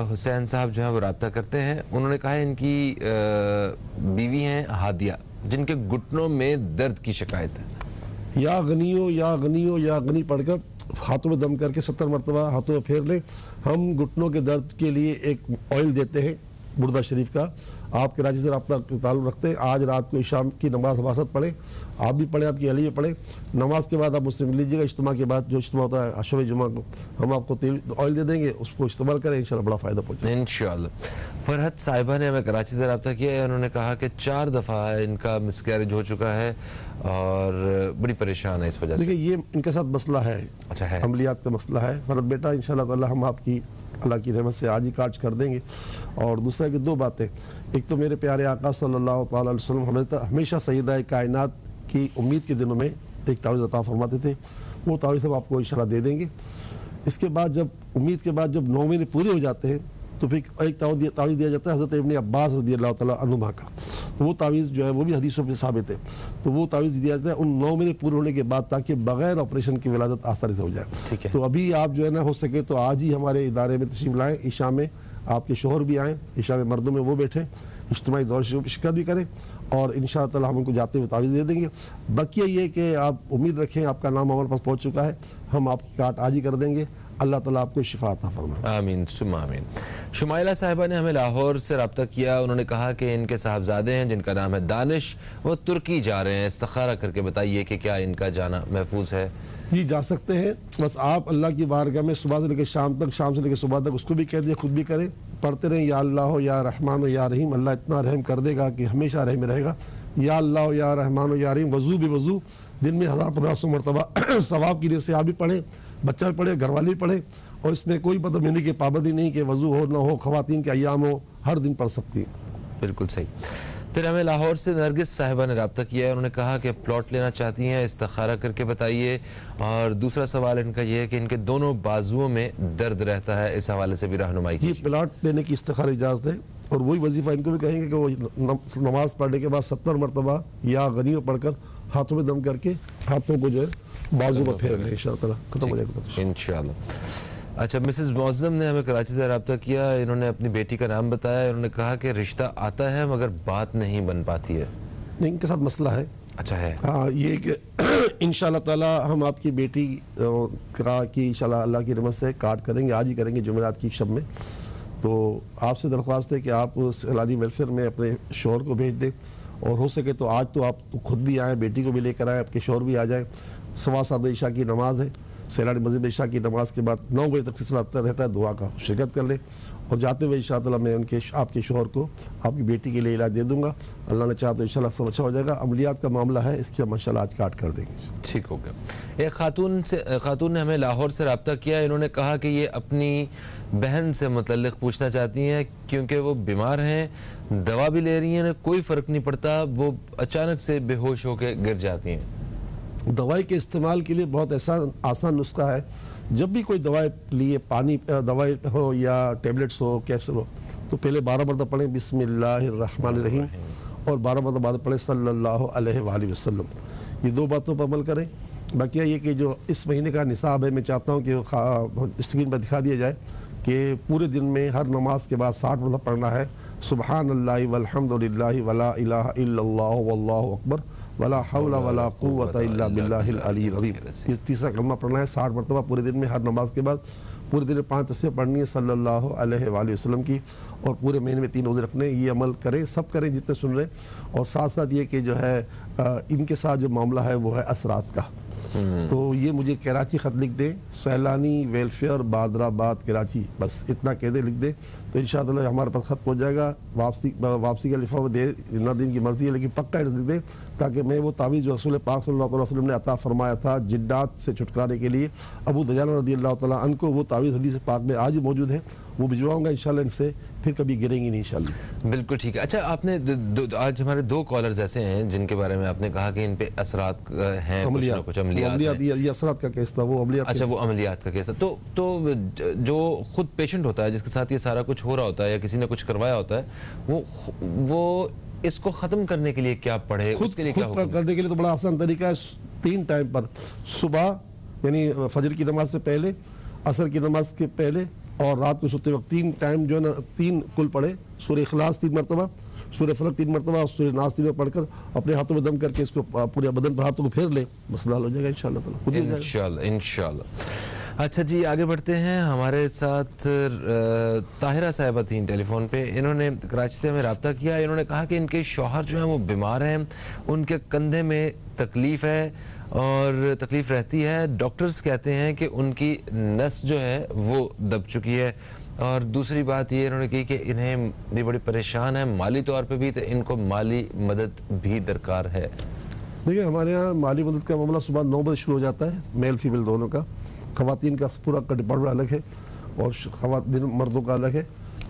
हुसैन साहब जो है वो रब्ता करते हैं। उन्होंने कहा है इनकी बीवी हैं हादिया, जिनके घुटनों में दर्द की शिकायत है। या गनियो या गनियो या गनी पढ़कर हाथों में दम करके 70 मरतबा हाथों में फेर लें। हम घुटनों के दर्द के लिए एक ऑयल देते हैं बुर्दा शरीफ का। आप कराची से रब्ता ताल्लुक़ रखते हैं। आज रात को इशाम की नमाज हमारे साथ पढ़े, आप भी पढ़े, आपकी अहली भी पढ़े। नमाज के बाद आप मुझसे मिल लीजिएगा। इज्तिमा के बाद जो इज्तिमा होता है अशब जुमा को, हम आपको तेल ऑयल दे देंगे, उसको इस्तेमाल करें, इंशाल्लाह बड़ा फ़ायदा पहुँचे इंशाल्लाह। फरहत साहिबा ने हमें कराची से रब्ता किया है। उन्होंने कहा कि 4 दफ़ा इनका मिसकैरेज हो चुका है और बड़ी परेशान है इस वजह से। देखिए, ये इनके साथ मसला है। अच्छा है, अमलियात का मसला है। फरहत बेटा, इंशाल्लाह ताला हम आपकी अल्लाह की रहमत से आज ही काट कर देंगे। और दूसरा कि 2 बातें, एक तो मेरे प्यारे आका सल्लल्लाहु अलैहि वसल्लम हमेशा सैयदा कायनात की उम्मीद के दिनों में एक तावीज़ अता फरमाते थे। वो तावीज़ हम आपको इंशाल्लाह दे देंगे। इसके बाद जब उम्मीद के बाद जब 9 महीने पूरे हो जाते हैं तो फिर एक तावीज़ दिया जाता है हज़रत इब्न अब्बास रज़ियल्लाहु तआला अन्हुमा का। तो वो तावीज़ जो है वो भी हदीसों पे साबित है। तो वो तावीज़ दिया जाता है उन 9 महीने पूरे होने के बाद, ताकि बगैर ऑपरेशन की विलादत आसानी से हो जाए। तो अभी आप जो है ना, हो सके तो आज ही हमारे इदारे में तशरीफ़ लाएँ। ईशा में आपके शोहर भी आएँ, ईशा में मर्दों में वो बैठें, इज्तिमाई दौर शिरकत भी करें, और इंशाअल्लाह ताला हम उनको जाते हुए तावीज़ दे देंगे। बकिया ये कि आप उम्मीद रखें, आपका नाम हमारे पास पहुँच चुका है, हम आपकी काट आज ही कर देंगे। अल्लाह ताला आपको शिफा अता फरमाए। आमीन सुम्मा आमीन। शुमाइला साहिबा ने हमें लाहौर से रब्ता किया। उन्होंने कहा कि इनके साहबजादे हैं जिनका नाम है दानिश, वो तुर्की जा रहे हैं। इस्तिखारा करके बताइए कि क्या इनका जाना महफूज है? जी, जा सकते हैं। बस आप अल्लाह की बारगाह में सुबह से लेकर शाम तक, शाम से लेकर सुबह तक उसको भी कह दिए, खुद भी करें, पढ़ते रहें या अल्लाह हो या रहमान हो या रहीम। अल्लाह इतना रहम कर देगा कि हमेशा रहम रहेगा। या अल्लाह या रहमान या रहीम, वज़ू भी वज़ू दिन में 1000-1500 मरतबा सवाब की नीयत से आप भी पढ़ें, बच्चा भी पढ़े, घर वाले भी पढ़े। और इसमें कोई मतलब मिलने की पाबंदी नहीं कि वज़ू हो ना हो, ख़वातीन के अय्याम हो, हर दिन पढ़ सकती हैं। बिल्कुल सही। फिर हमें लाहौर से नरगिस साहिबा ने रब्ता किया है, उन्होंने कहा कि प्लॉट लेना चाहती हैं, इस्तिखारा करके बताइए। और दूसरा सवाल इनका ये है कि इनके दोनों बाजुओं में दर्द रहता है, इस हवाले से भी रहनुमाई ये कीजिए। प्लाट लेने की इस्तिखारा इजाज़त है, और वही वजीफ़ा इनको भी कहेंगे कि वो नमाज पढ़ने के बाद 70 मरतबा या गनियों पढ़कर हाथों में दम करके हाथों को जो है बाजू पर फेर लें, इंशाअल्लाह खत्म हो जाएगा इंशाअल्लाह। अच्छा, मिसेस मौज़म ने हमें कराची से रब्ता किया, इन्होंने अपनी बेटी का नाम बताया, इन्होंने कहा कि रिश्ता आता है मगर बात नहीं बन पाती है। नहीं, इनके साथ मसला है। अच्छा है। हाँ, ये कि इंशाअल्लाह ताला हम आपकी बेटी का की इंशाअल्लाह अल्लाह की रहमत से कार्ड करेंगे, आज ही करेंगे जुमेरात की शब में। तो आपसे दरख्वास्त है कि आप सैलानी वेलफेयर में अपने शोहर को भेज दें, और हो सके तो आज तो आप खुद भी आएँ, बेटी को भी लेकर आएँ, आपके शोहर भी आ जाएँ। 7:15 ईशा की नमाज है, सैलानी मस्जिद ईशा की नमाज के बाद 9 बजे तक सिलसिला रहता है, दुआ का शिरकत कर लें। और जाते हुए इंशाअल्लाह मैं आपके शोहर को आपकी बेटी के लिए इलाज दे दूंगा, अल्लाह ने चाहा तो इंशाअल्लाह सब अच्छा हो जाएगा। अमलियात का मामला है, इसकी हम इंशाअल्लाह आज काट कर देंगे। ठीक हो गया। एक खातून ने हमें लाहौर से रब्ता किया, इन्होंने कहा कि ये अपनी बहन से मुतल्लिक पूछना चाहती हैं, क्योंकि वो बीमार हैं, दवा भी ले रही हैं, कोई फ़र्क नहीं पड़ता, वो अचानक से बेहोश होकर गिर जाती हैं। दवाई के इस्तेमाल के लिए बहुत ऐसा आसान नुस्खा है। जब भी कोई दवाई लिए, पानी दवाई हो या टेबलेट्स हो, कैप्सूल हो, तो पहले 12 मरतबा पढ़ें बिस्मिल्लाहिर्रहमानिर्रहीम, और 12 मरतबा बाद पढ़ें सल्लल्लाहु अलैहि वसल्लम। ये 2 बातों पर अमल करें। बाकी ये कि जो इस महीने का निसाब है, मैं चाहता हूँ कि स्क्रीन पर दिखा दिया जाए कि पूरे दिन में हर नमाज के बाद 60 मरतबा पढ़ना है, सुबहानल्लाहि वल्हम्दुलिल्लाहि वला इलाहा इल्लल्लाहु वल्लाहु अकबर वला हौला वला कुव्वता इल्ला बिल्लाहिल अलील अज़ीम। ये तीसरा कलमा पढ़ना है 60 मरतबा पूरे दिन में, हर नमाज के बाद। पूरे दिन में 5 तस्बीह पढ़नी है सल्लल्लाहु अलैहि वसल्लम की, और पूरे महीने में 3 रोज़े रखने। ये अमल करें, सब करें जितने सुन रहे हैं। और साथ साथ ये कि जो है इनके साथ जो मामला है वो है असरात का। तो ये मुझे कराची ख़त लिख दें, सैलानी वेलफेयर बादराबाद कराची, बस इतना कह दे, लिख दे, तो इंशाअल्लाह हमारे पास ख़त पहुँच जाएगा। वापसी का लिफाफा दे ना, दिन की मर्ज़ी है, लेकिन पक्का एड्रेस लिख दे, ताकि मैं वो तावीज़ जो रसूल पाक सल्लल्लाहु अलैहि वसल्लम ने अता फरमाया था जिन्नात से छुटकारे के लिए, अबू दजाना रज़ियल्लाहु तआला अन्हु को, वो तावीज़ हदीस पाक में आज मौजूद है, वो भिजवाऊँगा इंशाअल्लाह इनसे, फिर कभी गिरेंगी नहीं इंशाअल्लाह। बिल्कुल ठीक है। अच्छा, आपने आज हमारे 2 कॉलर्स ऐसे हैं जिनके बारे में आपने कहा कि इन पे असरात हैं, कुछ अमलियात। ये असरात का केस था, वो अमलियात। अच्छा, वो अमलियात का केस था। तो जो खुद पेशेंट होता है, जिसके साथ ये सारा कुछ हो रहा होता है या किसी ने कुछ करवाया होता है, वो इसको ख़त्म करने के लिए क्या पढ़े, उसके लिए क्या करने के लिए तो बड़ा आसान तरीका है। 3 टाइम पर, सुबह यानी फजर की नमाज से पहले, असर की नमाज के पहले, और रात को सोते वक्त 3 टाइम जो है ना, 3 कुल पढ़े। सूरह इखलास 3 मरतबा, सूरह फलक 3 मरतबा, और सूरह नास 3 पढ़कर अपने हाथों में दम करके इसको पूरे बदन पर हाथों को फेर ले, मसला हल हो जाएगा इंशाअल्लाह। इंशाअल्लाह। अच्छा जी, आगे बढ़ते हैं। हमारे साथ ताहिरा साहिबा थी टेलीफोन पे, इन्होंने कराची से हमें रब्ता किया। इन्होंने कहा कि इनके शौहर जो हैं वो बीमार हैं, उनके कंधे में तकलीफ़ है और तकलीफ़ रहती है। डॉक्टर्स कहते हैं कि उनकी नस जो है वो दब चुकी है। और दूसरी बात ये इन्होंने कही कि इन्हें भी बड़ी परेशान है माली तौर पे भी, तो इनको माली मदद भी दरकार है। देखिए, हमारे यहाँ माली मदद का मामला सुबह 9 बजे शुरू हो जाता है, मेल फीमेल दोनों का। ख़वातीन का पूरा डिपार्टमेंट अलग है और ख़वातीन मर्दों का अलग है।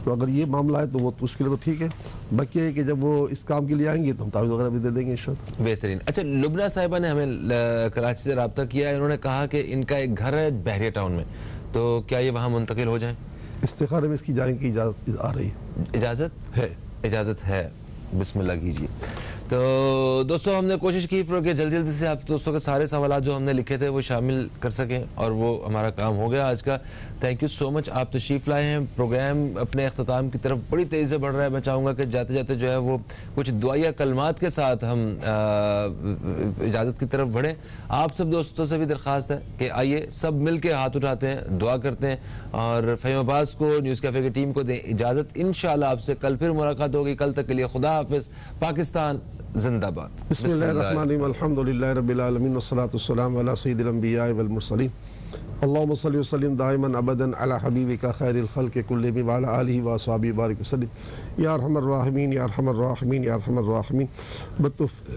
तो अगर ये मामला है तो वो उसके लिए तो ठीक है। बाकी है कि जब वो इस काम के लिए आएंगे तो हम तावीज़ वगैरह भी दे देंगे इंशाअल्लाह। बेहतरीन। अच्छा, लुबना साहिबा ने हमें कराची से रब्ता किया। इन्होंने कहा कि इनका एक घर है बहरिया टाउन में, तो क्या ये वहाँ मुंतकिल हो जाए? इस्तिखारे में इसकी जाने की इजाज़त आ रही है। इजाज़त है, बिस्मिल्लाह कीजिए। तो दोस्तों, हमने कोशिश की कि जल्दी जल्दी से आप दोस्तों के सारे सवाल जो हमने लिखे थे वो शामिल कर सकें, और वो हमारा काम हो गया आज का। थैंक यू सो मच, आप तशरीफ़ लाए हैं। प्रोग्राम अपने अख्ताम की तरफ बड़ी तेज़ी से बढ़ रहा है। मैं चाहूँगा कि जाते जाते जो है वो कुछ दुआया कलमात के साथ हम इजाज़त की तरफ बढ़ें। आप सब दोस्तों से भी दरख्वास्त है कि आइए सब मिल के हाथ उठाते हैं, दुआ करते हैं, और फ़हीम अब्बास को, न्यूज़ कैफ़े की टीम को दें इजाज़त। इंशाअल्लाह आपसे कल फिर मुलाकात होगी। कल तक के लिए खुदा हाफिज़। पाकिस्तान जिंदाबाद। बिस्मिल्लाहिर्रहमानिर्रहीम, अल्हम्दुलिल्लाहि रब्बिल आलमीन, वस्सलातु वस्सलामु अला सय्यिदिल अंबिया वल मुरसलीन। अल्लाहुम्मा सल्लि व सल्लिम दाइमन अबदन अला हबीबिका खैरिल खल्क़ि कुल्लिहिम व अला आलिहि व अस्हाबिहि बारिक वसल्लिम या अरहमर राहिमीन या अरहमर राहिमीन या अरहमर राहिमीन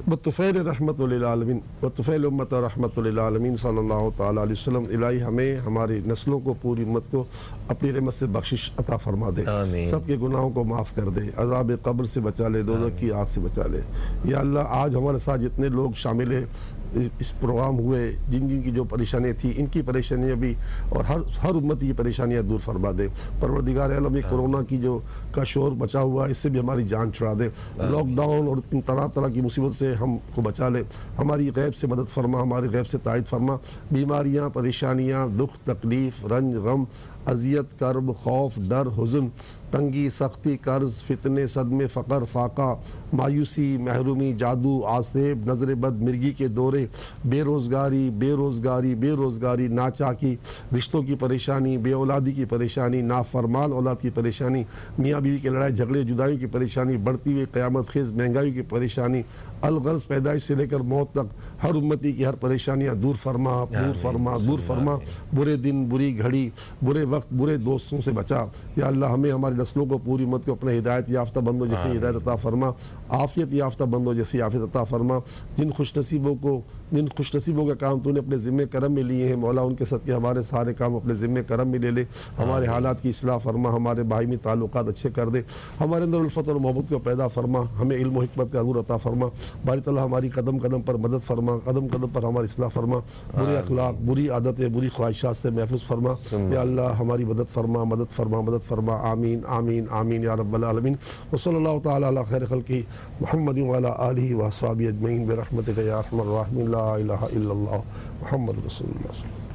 बतुफ़ैल रहमतुल लिल आलमीन बतुफ़ैल उम्मत रहमतुल लिल आलमीन सल्लल्लाहु तआला अलैहि वसल्लम। इलाही हमें हमारी नस्लों को पूरी उम्मत को अपनी रहमत से बख्शिश अता फरमा दे, सबके गुनाहों को माफ़ कर दे, अज़ाब कब्र से बचा ले, दोज़ख की आग से बचा ले। या अल्लाह आज हमारे साथ जितने लोग शामिल है इस प्रोग्राम हुए, जिन जिन की जो परेशानियाँ थी, इनकी परेशानियाँ भी और हर उम्मत की परेशानियाँ दूर फरमा दे। परवरदिगार आलम ये कोरोना की जो का शोर बचा हुआ है, इससे भी हमारी जान छुड़ा दे। लॉकडाउन और तरह तरह की मुसीबत से हमको बचा ले। हमारी गैब से मदद फरमा, हमारी गैब से तायद फरमा। बीमारियाँ, परेशानियाँ, दुख, तकलीफ़, रंज, गम, अजियत, कर्ब, खौफ, डर, हुज़न, तंगी, सख्ती, कर्ज, फितने, सदमे, फ़क़र, फाका, मायूसी, महरूमी, जादू, आसेब, नज़र बद, मिर्गी के दौरे, बेरोज़गारी, नाचाकी, रिश्तों की परेशानी, बे औलादी की परेशानी, नाफरमान औलाद की परेशानी, मियाँ बीवी के लड़ाई झगड़े जुदाइयों की परेशानी, बढ़ती हुई क़यामत खेज़ महंगाई की परेशानी, अलगर्ज पैदाइश से लेकर मौत तक हर उम्मती की हर परेशानियाँ दूर फरमा, दूर फरमा, दूर फरमा। बुरे दिन, बुरी घड़ी, बुरे वक्त, बुरे दोस्तों से बचा। या अल्लाह हमें हमारी नस्लों को, पूरी उम्मत को अपने हिदायत याफ्ता बंदों जैसे हिदायत अता फरमा, आफियत याफ्ता बंदों जैसी आफियत अता फरमा। जिन खुशनसीबों का काम तूने अपने ज़िम्मे करम में लिए हैं मौला, उनके सदक़े हमारे सारे काम अपने ज़िम्मे करम में ले ले। हमारे हालात की इस्लाह फरमा, हमारे बाहिमी ताल्लुकात अच्छे कर दे, हमारे अंदर उल्फत और मोहब्बत को पैदा फरमा, हमें इल्म व हिकमत का नूर अता फरमा। बारी तआला हमारी कदम कदम पर मदद फरमा, कदम कदम पर हमारी इस्लाह फरमा, बुरे अखलाक, बुरी आदतें, बुरी ख्वाहिशात से महफूज फरमा। या अल्लाह हमारी मदद फरमा, मदद फरमा, मदद फरमा। आमीन आमीन आमीन या रब्बल आलमीन। व सल्लल्लाहु तआला अला खैर खल्क़ि मुहम्मद व अला आलिहि व अस्हाबिहि अजमईन बिरहमतिका या अरहमर राहिमीन। ला इलाहा इल्लल्लाह मुहम्मद रसूलुल्लाह।